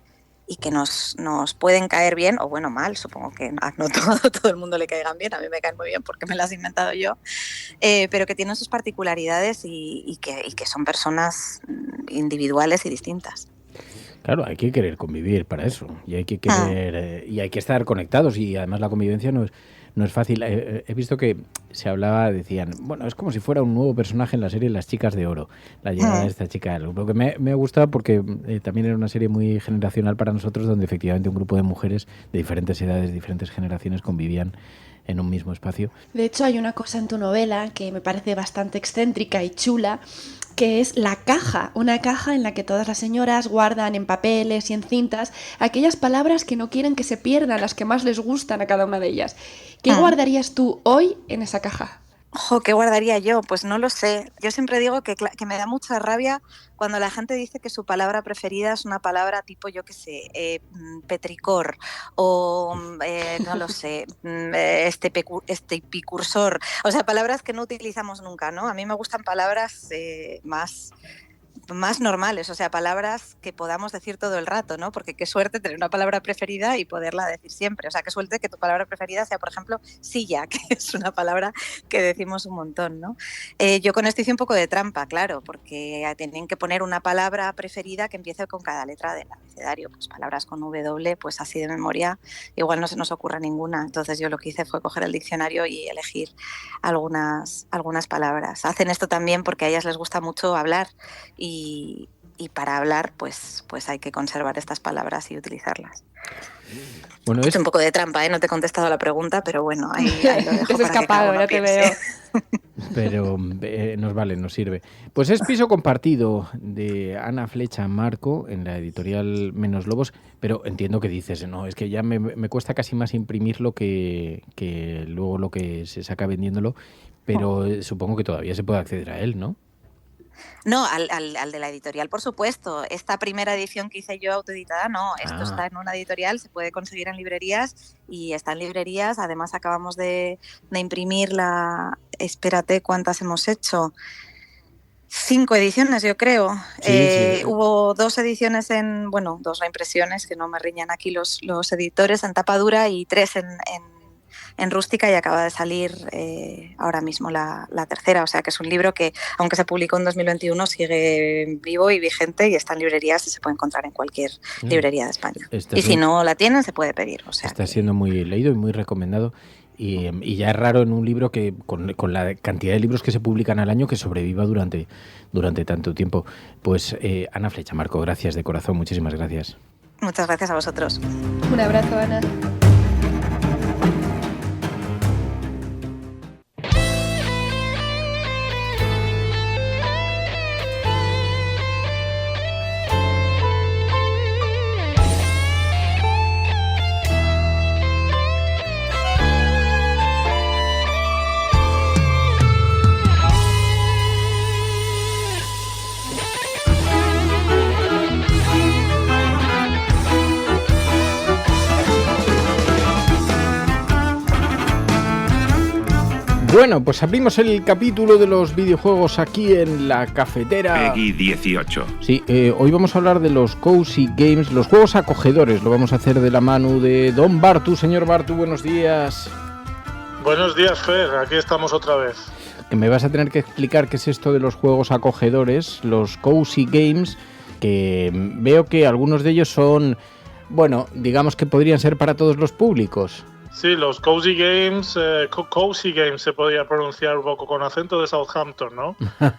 nos pueden caer bien, o bueno, mal, supongo que no todo el mundo le caigan bien, a mí me caen muy bien porque me las he inventado yo, pero que tienen sus particularidades y que son personas individuales y distintas. Claro, hay que querer convivir para eso, y hay que querer y hay que estar conectados, y además la convivencia no es fácil. He visto que se hablaba, decían, bueno, es como si fuera un nuevo personaje en la serie Las Chicas de Oro, la llegada de esta chica del grupo, que me ha gustado porque también era una serie muy generacional para nosotros, donde efectivamente un grupo de mujeres de diferentes edades, diferentes generaciones convivían en un mismo espacio. De hecho, hay una cosa en tu novela que me parece bastante excéntrica y chula, que es la caja, una caja en la que todas las señoras guardan en papeles y en cintas aquellas palabras que no quieren que se pierdan, las que más les gustan a cada una de ellas. ¿Qué guardarías tú hoy en esa caja? Ojo, ¿qué guardaría yo? Pues no lo sé. Yo siempre digo que me da mucha rabia cuando la gente dice que su palabra preferida es una palabra tipo, yo qué sé, petricor o, no lo sé, epicursor. O sea, palabras que no utilizamos nunca, ¿no? A mí me gustan palabras más más normales, o sea, palabras que podamos decir todo el rato, ¿no? Porque qué suerte tener una palabra preferida y poderla decir siempre. O sea, qué suerte que tu palabra preferida sea, por ejemplo, silla, que es una palabra que decimos un montón, ¿no? Yo con esto hice un poco de trampa, claro, porque tenían que poner una palabra preferida que empiece con cada letra del abecedario. Pues palabras con W, pues así de memoria, igual no se nos ocurre ninguna. Entonces yo lo que hice fue coger el diccionario y elegir algunas palabras. Hacen esto también porque a ellas les gusta mucho hablar y para hablar pues hay que conservar estas palabras y utilizarlas. Bueno, es un poco de trampa, no te he contestado la pregunta, pero bueno, ahí lo dejo. Te has escapado, ya te veo. Pero nos vale, nos sirve. Pues es Piso compartido de Ana Flecha Marco en la editorial Menos Lobos, pero entiendo que dices, no, es que ya me cuesta casi más imprimirlo que luego lo que se saca vendiéndolo, pero supongo que todavía se puede acceder a él, ¿no? No, al de la editorial, por supuesto. Esta primera edición que hice yo autoeditada, no. Esto está en una editorial, se puede conseguir en librerías y está en librerías. Además, acabamos de imprimir espérate, ¿cuántas hemos hecho? 5 ediciones, yo creo. Sí. Hubo 2 ediciones 2 reimpresiones, que no me riñan aquí los editores, en tapa dura, y 3 en rústica, y acaba de salir ahora mismo la tercera. O sea que es un libro que, aunque se publicó en 2021, sigue vivo y vigente y está en librerías y se puede encontrar en cualquier librería de España. Si no la tienen, se puede pedir. O sea, está siendo muy leído y muy recomendado. Y ya es raro en un libro que con la cantidad de libros que se publican al año que sobreviva durante tanto tiempo. Pues Ana Flecha Marco, gracias de corazón, muchísimas gracias. Muchas gracias a vosotros. Un abrazo, Ana. Bueno, pues abrimos el capítulo de los videojuegos aquí en la cafetera. Peggy 18. Sí, hoy vamos a hablar de los Cozy Games, los juegos acogedores. Lo vamos a hacer de la mano de Don Bartu. Señor Bartu, buenos días. Buenos días, Fer. Aquí estamos otra vez. Que me vas a tener que explicar qué es esto de los juegos acogedores, los Cozy Games, que veo que algunos de ellos son, bueno, digamos que podrían ser para todos los públicos. Sí, los Cozy Games, Cozy Games se podría pronunciar un poco con acento de Southampton, ¿no?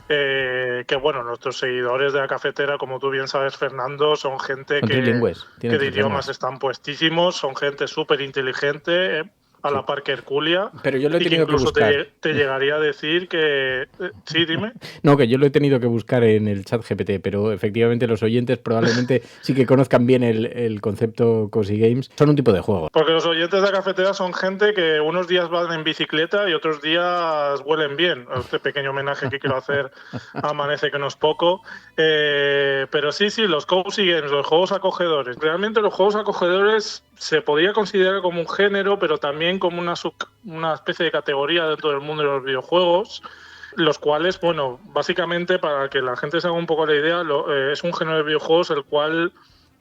Que bueno, nuestros seguidores de la cafetera, como tú bien sabes, Fernando, son gente que de idiomas están puestísimos, son gente súper inteligente, a la par que Herculia. Pero yo lo he tenido que buscar. Incluso te llegaría a decir que... Sí, dime. No, que yo lo he tenido que buscar en el chat GPT, pero efectivamente los oyentes probablemente sí que conozcan bien el concepto Cozy Games. Son un tipo de juego. Porque los oyentes de la cafetera son gente que unos días van en bicicleta y otros días huelen bien. Este pequeño homenaje que quiero hacer a Amanece, que no es poco. Pero sí, los Cozy Games, los juegos acogedores. Realmente los juegos acogedores se podría considerar como un género, pero también como una especie de categoría dentro del mundo de los videojuegos, los cuales, bueno, básicamente, para que la gente se haga un poco la idea, es un género de videojuegos el cual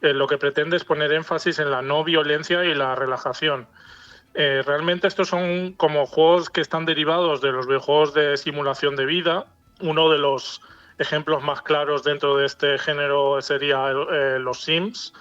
lo que pretende es poner énfasis en la no violencia y la relajación. Realmente estos son como juegos que están derivados de los videojuegos de simulación de vida. Uno de los ejemplos más claros dentro de este género sería los Sims,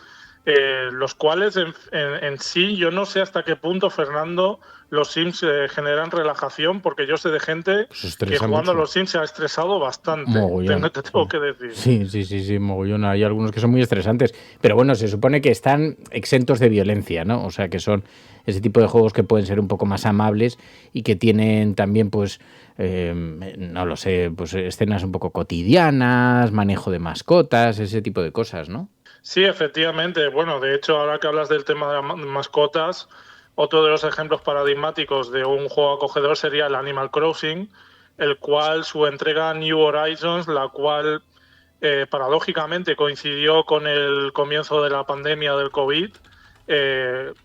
los cuales en sí yo no sé hasta qué punto, Fernando, los Sims generan relajación, porque yo sé de gente que jugando a los Sims se ha estresado bastante. Te tengo que decir. Sí, mogollón. Hay algunos que son muy estresantes, pero bueno, se supone que están exentos de violencia, ¿no? O sea, que son ese tipo de juegos que pueden ser un poco más amables y que tienen también, pues, no lo sé, pues escenas un poco cotidianas, manejo de mascotas, ese tipo de cosas, ¿no? Sí, efectivamente. Bueno, de hecho, ahora que hablas del tema de mascotas, otro de los ejemplos paradigmáticos de un juego acogedor sería el Animal Crossing, el cual su entrega New Horizons, la cual paradójicamente coincidió con el comienzo de la pandemia del COVID,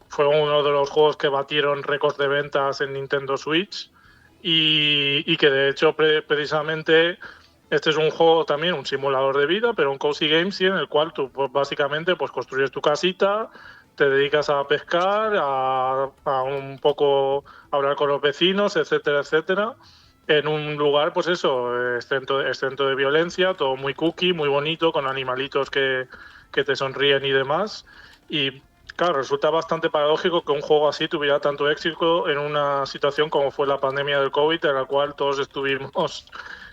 fue uno de los juegos que batieron récords de ventas en Nintendo Switch y que de hecho precisamente Este es un juego también, un simulador de vida, pero un cozy game, sí, en el cual tú pues, básicamente pues construyes tu casita, te dedicas a pescar, a un poco hablar con los vecinos, etcétera, etcétera, en un lugar, pues eso, exento de violencia, todo muy cookie, muy bonito, con animalitos que te sonríen y demás. Y claro, resulta bastante paradójico que un juego así tuviera tanto éxito en una situación como fue la pandemia del COVID, en la cual todos estuvimos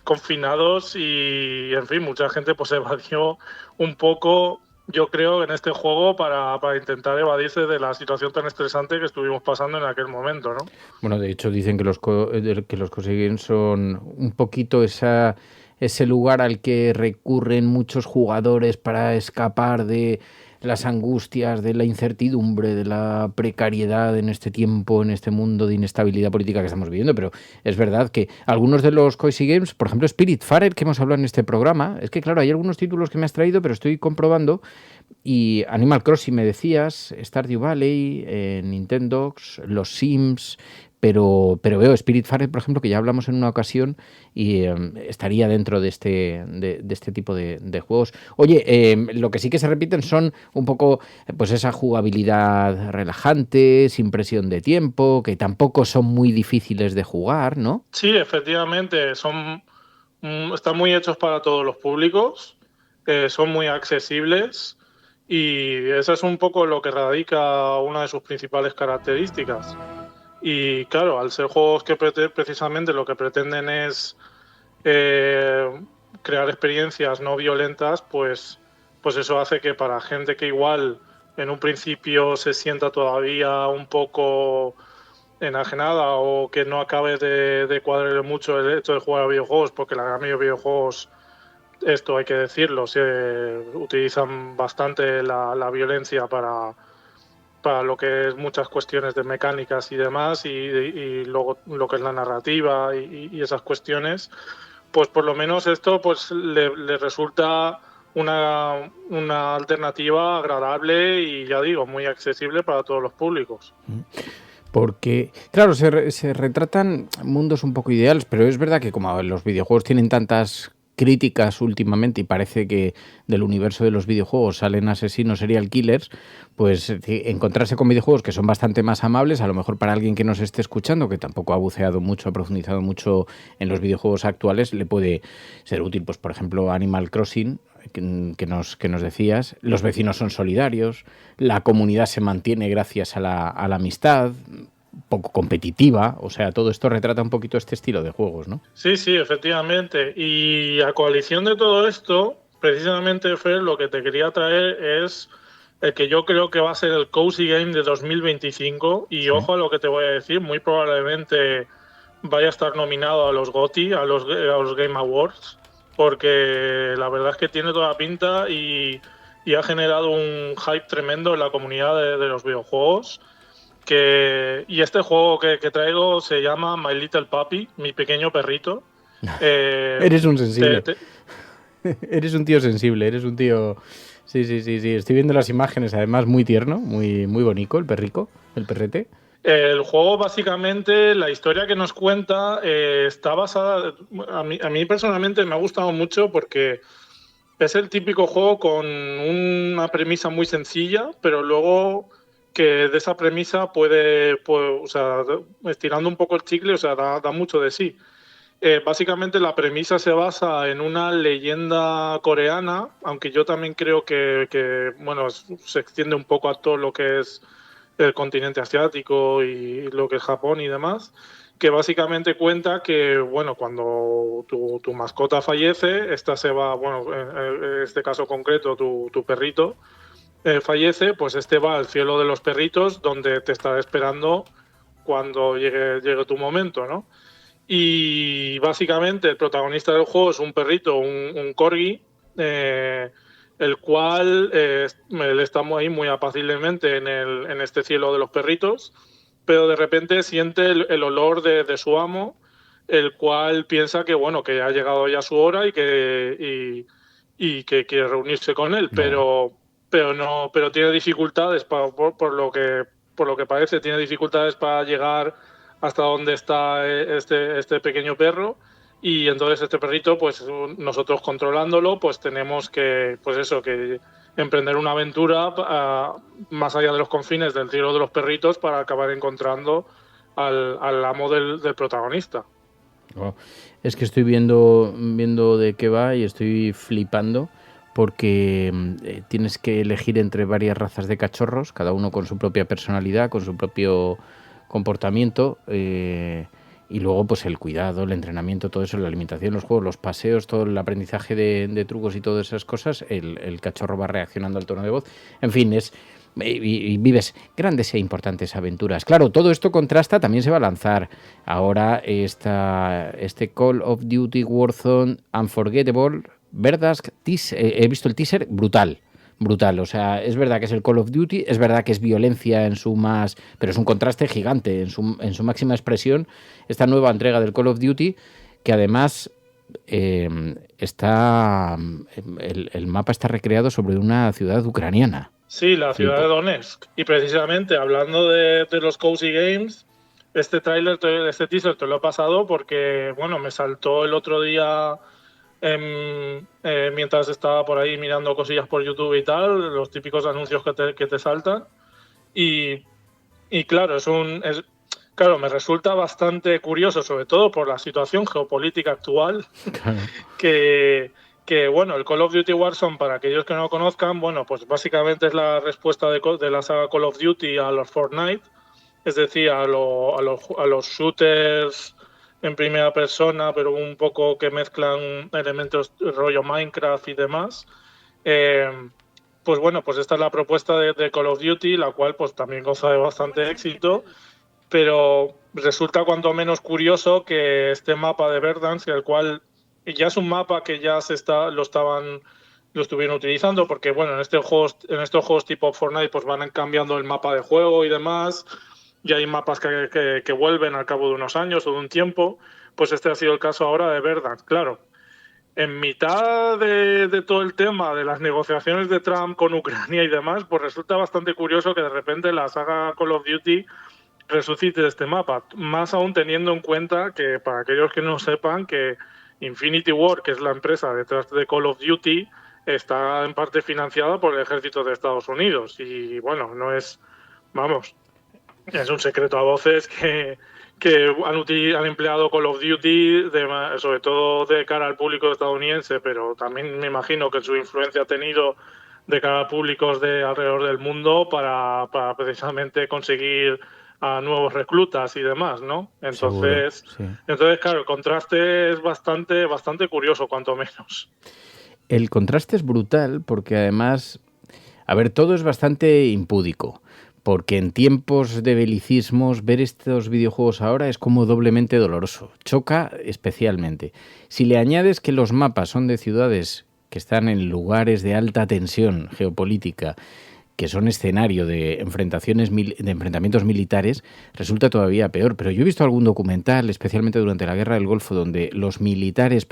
confinados y, en fin, mucha gente pues evadió un poco, yo creo, en este juego para intentar evadirse de la situación tan estresante que estuvimos pasando en aquel momento, ¿no? Bueno, de hecho dicen que los cozy games son un poquito ese lugar al que recurren muchos jugadores para escapar de las angustias, de la incertidumbre, de la precariedad en este tiempo, en este mundo de inestabilidad política que estamos viviendo. Pero es verdad que algunos de los cozy games, por ejemplo Spiritfarer, que hemos hablado en este programa, es que claro, hay algunos títulos que me has traído, pero estoy comprobando, y Animal Crossing me decías, Stardew Valley, Nintendogs, los Sims, pero veo Spiritfarer, por ejemplo, que ya hablamos en una ocasión y estaría dentro de este tipo de juegos. Oye, lo que sí que se repiten son un poco pues esa jugabilidad relajante, sin presión de tiempo, que tampoco son muy difíciles de jugar, ¿no? Sí, efectivamente, están muy hechos para todos los públicos, son muy accesibles y eso es un poco lo que radica una de sus principales características. Y claro, al ser juegos que precisamente lo que pretenden es crear experiencias no violentas, pues eso hace que para gente que igual en un principio se sienta todavía un poco enajenada o que no acabe de cuadrarle mucho el hecho de jugar a videojuegos, porque la gran mayoría de videojuegos, esto hay que decirlo, se utilizan bastante la violencia para lo que es muchas cuestiones de mecánicas y demás, y luego lo que es la narrativa y esas cuestiones, pues por lo menos esto pues le resulta una alternativa agradable y, ya digo, muy accesible para todos los públicos. Porque, claro, se retratan mundos un poco ideales, pero es verdad que como los videojuegos tienen tantas críticas últimamente y parece que del universo de los videojuegos salen asesinos serial killers, pues encontrarse con videojuegos que son bastante más amables, a lo mejor para alguien que nos esté escuchando, que tampoco ha buceado mucho, ha profundizado mucho en los videojuegos actuales, le puede ser útil, pues por ejemplo Animal Crossing, que nos decías, los vecinos son solidarios, la comunidad se mantiene gracias a la amistad, poco competitiva, o sea, todo esto retrata un poquito este estilo de juegos, ¿no? Sí, sí, efectivamente. Y a coalición de todo esto, precisamente, Fer, lo que te quería traer es el que yo creo que va a ser el Cozy Game de 2025, y sí, ojo a lo que te voy a decir, muy probablemente vaya a estar nominado a los GOTY, a los Game Awards, porque la verdad es que tiene toda la pinta y ha generado un hype tremendo en la comunidad de los videojuegos. Y este juego que traigo se llama My Little Puppy, mi pequeño perrito. Eres un sensible. Eres un tío sensible, eres un tío... Sí. Estoy viendo las imágenes, además muy tierno, muy bonito el perrico, el perrete. El juego, básicamente, la historia que nos cuenta está basada... A mí personalmente me ha gustado mucho porque es el típico juego con una premisa muy sencilla, pero luego que de esa premisa puede, o sea, estirando un poco el chicle, o sea, da mucho de sí. Básicamente la premisa se basa en una leyenda coreana, aunque yo también creo que bueno, se extiende un poco a todo lo que es el continente asiático y lo que es Japón y demás, que básicamente cuenta que, bueno, cuando tu mascota fallece, esta se va, bueno, en este caso concreto, tu perrito, fallece, pues este va al cielo de los perritos, donde te estará esperando cuando llegue tu momento, ¿no? Y básicamente el protagonista del juego es un perrito, un corgi, el cual él está ahí muy apaciblemente en este cielo de los perritos, pero de repente siente el olor de su amo, el cual piensa que, bueno, que ha llegado ya su hora y que quiere reunirse con él, pero tiene dificultades por lo que parece, tiene dificultades para llegar hasta donde está este pequeño perro, y entonces este perrito, pues nosotros controlándolo, pues tenemos que, pues eso, que emprender una aventura más allá de los confines del cielo de los perritos para acabar encontrando al amo del protagonista. Oh, es que estoy viendo de qué va y estoy flipando porque tienes que elegir entre varias razas de cachorros, cada uno con su propia personalidad, con su propio comportamiento, y luego pues el cuidado, el entrenamiento, todo eso, la alimentación, los juegos, los paseos, todo el aprendizaje de trucos y todas esas cosas, el cachorro va reaccionando al tono de voz. En fin, y vives grandes e importantes aventuras. Claro, todo esto contrasta, también se va a lanzar ahora este Call of Duty Warzone Unforgettable Verdansk teaser. He visto el teaser, brutal, o sea, es verdad que es el Call of Duty, es verdad que es violencia en su más, pero es un contraste gigante en su máxima expresión, esta nueva entrega del Call of Duty, que además está el mapa está recreado sobre una ciudad ucraniana. Sí, la ciudad de Donetsk. Y precisamente hablando de los Cozy Games, este teaser te lo he pasado porque, bueno, me saltó el otro día mientras estaba por ahí mirando cosillas por YouTube y tal, los típicos anuncios que te saltan. Y claro, claro, me resulta bastante curioso, sobre todo por la situación geopolítica actual, claro. que bueno, el Call of Duty Warzone, para aquellos que no lo conozcan, bueno, pues básicamente es la respuesta de la saga Call of Duty a los Fortnite, es decir, a los shooters en primera persona, pero un poco que mezclan elementos rollo Minecraft y demás. Pues bueno, pues esta es la propuesta de Call of Duty, la cual pues también goza de bastante éxito, pero resulta cuanto menos curioso que este mapa de Verdansk, el cual ya es un mapa que ya lo estuvieron utilizando, porque bueno, en estos juegos tipo Fortnite pues van cambiando el mapa de juego y demás, y hay mapas que vuelven al cabo de unos años o de un tiempo, pues este ha sido el caso ahora de Verdansk, claro. En mitad de todo el tema de las negociaciones de Trump con Ucrania y demás, pues resulta bastante curioso que de repente la saga Call of Duty resucite este mapa, más aún teniendo en cuenta que, para aquellos que no sepan, que Infinity Ward, que es la empresa detrás de Call of Duty, está en parte financiada por el ejército de Estados Unidos. Y bueno, no es, vamos, es un secreto a voces que han empleado Call of Duty, sobre todo de cara al público estadounidense, pero también me imagino que su influencia ha tenido de cara a públicos de alrededor del mundo para precisamente conseguir a nuevos reclutas y demás, ¿no? Entonces, seguro, sí. Entonces, claro, el contraste es bastante curioso, cuanto menos. El contraste es brutal porque además, a ver, todo es bastante impúdico, porque en tiempos de belicismos ver estos videojuegos ahora es como doblemente doloroso, choca especialmente. Si le añades que los mapas son de ciudades que están en lugares de alta tensión geopolítica, que son escenario de enfrentamientos militares, resulta todavía peor. Pero yo he visto algún documental, especialmente durante la Guerra del Golfo, donde los militares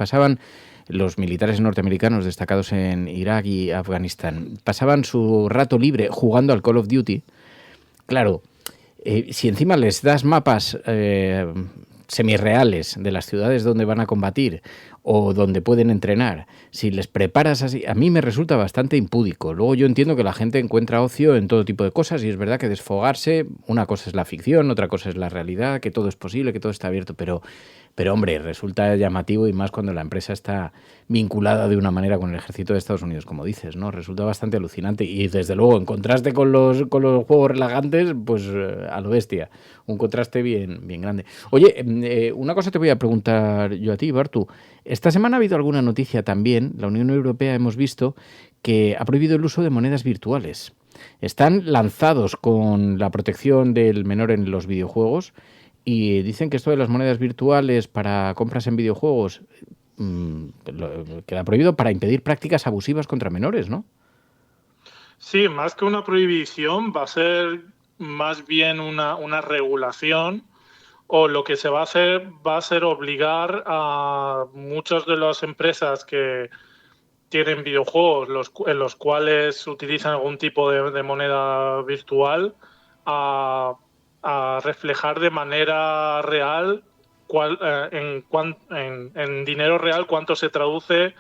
norteamericanos destacados en Irak y Afganistán, pasaban su rato libre jugando al Call of Duty. Claro, si encima les das mapas semirreales de las ciudades donde van a combatir o donde pueden entrenar, si les preparas así, a mí me resulta bastante impúdico. Luego yo entiendo que la gente encuentra ocio en todo tipo de cosas y es verdad que desfogarse, una cosa es la ficción, otra cosa es la realidad, que todo es posible, que todo está abierto, pero hombre, resulta llamativo y más cuando la empresa está vinculada de una manera con el ejército de Estados Unidos, como dices, ¿no? Resulta bastante alucinante y desde luego en contraste con los juegos relajantes, pues a lo bestia, un contraste bien grande. Oye, una cosa te voy a preguntar yo a ti, Bartu. Esta semana ha habido alguna noticia también, la Unión Europea hemos visto que ha prohibido el uso de monedas virtuales. Están lanzados con la protección del menor en los videojuegos y dicen que esto de las monedas virtuales para compras en videojuegos queda prohibido para impedir prácticas abusivas contra menores, ¿no? Sí, más que una prohibición va a ser más bien una regulación, o lo que se va a ser obligar a muchas de las empresas que tienen videojuegos en los cuales utilizan algún tipo de moneda virtual a reflejar de manera real en dinero real cuánto se traduce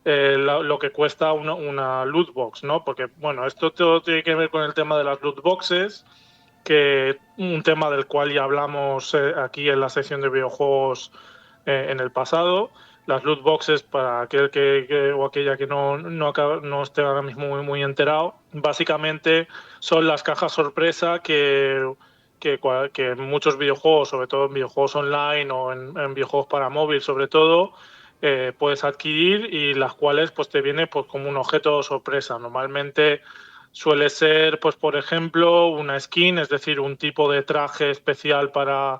lo que cuesta una loot box, ¿no? Porque, bueno, esto todo tiene que ver con el tema de las loot boxes, que un tema del cual ya hablamos aquí en la sección de videojuegos en el pasado. Las loot boxes, para aquel o aquella que no esté ahora mismo muy enterado, básicamente son las cajas sorpresa que en muchos videojuegos, sobre todo en videojuegos online o en videojuegos para móvil sobre todo, puedes adquirir, y las cuales pues te viene pues como un objeto sorpresa. Normalmente suele ser, pues por ejemplo, una skin, es decir, un tipo de traje especial para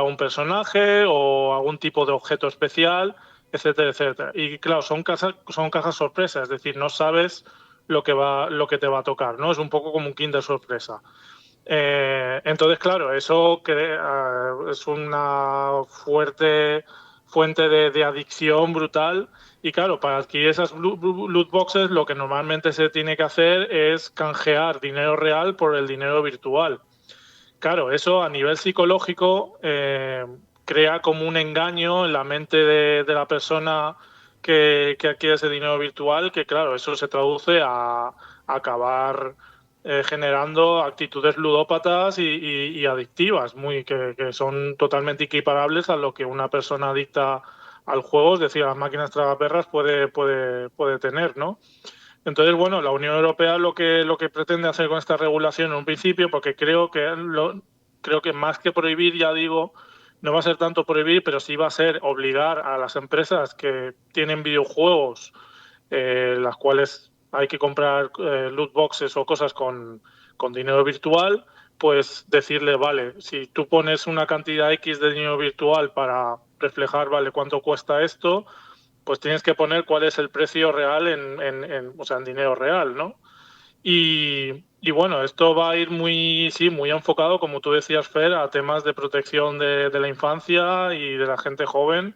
un personaje, o algún tipo de objeto especial, etcétera, etcétera. Y claro, son cajas sorpresa, es decir, no sabes lo que te va a tocar, ¿no? Es un poco como un Kinder sorpresa. Entonces, claro, eso es una fuerte fuente de adicción brutal. Y claro, para adquirir esas loot boxes, lo que normalmente se tiene que hacer es canjear dinero real por el dinero virtual. Claro, eso a nivel psicológico crea como un engaño en la mente de la persona que adquiere ese dinero virtual, que claro, eso se traduce a acabar generando actitudes ludópatas y adictivas, que son totalmente equiparables a lo que una persona adicta al juego, es decir, a las máquinas tragaperras, puede tener, ¿no? Entonces, bueno, la Unión Europea lo que pretende hacer con esta regulación en un principio, porque creo que más que prohibir, ya digo, no va a ser tanto prohibir, pero sí va a ser obligar a las empresas que tienen videojuegos, las cuales hay que comprar loot boxes o cosas con dinero virtual, pues decirle, vale, si tú pones una cantidad X de dinero virtual para reflejar, vale, cuánto cuesta esto, pues tienes que poner cuál es el precio real en dinero real, ¿no? Y bueno, esto va a ir muy enfocado, como tú decías, Fer, a temas de protección de la infancia y de la gente joven,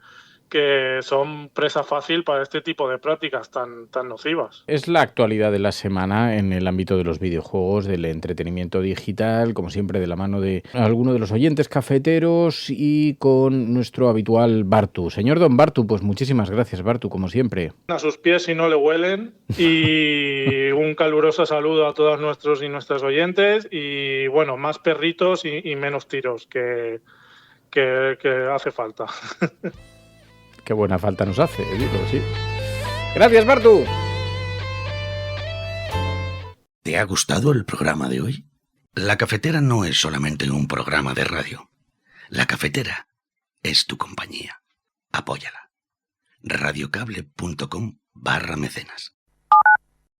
que son presa fácil para este tipo de prácticas tan nocivas. Es la actualidad de la semana en el ámbito de los videojuegos, del entretenimiento digital, como siempre de la mano de alguno de los oyentes cafeteros y con nuestro habitual Bartu. Señor Don Bartu, pues muchísimas gracias, Bartu, como siempre. A sus pies si no le huelen, y un caluroso saludo a todos nuestros y nuestras oyentes, y bueno, más perritos y menos tiros, que hace falta. Qué buena falta nos hace, digo, sí. Gracias, Bartu. ¿Te ha gustado el programa de hoy? La Cafetera no es solamente un programa de radio. La Cafetera es tu compañía. Apóyala. radiocable.com/mecenas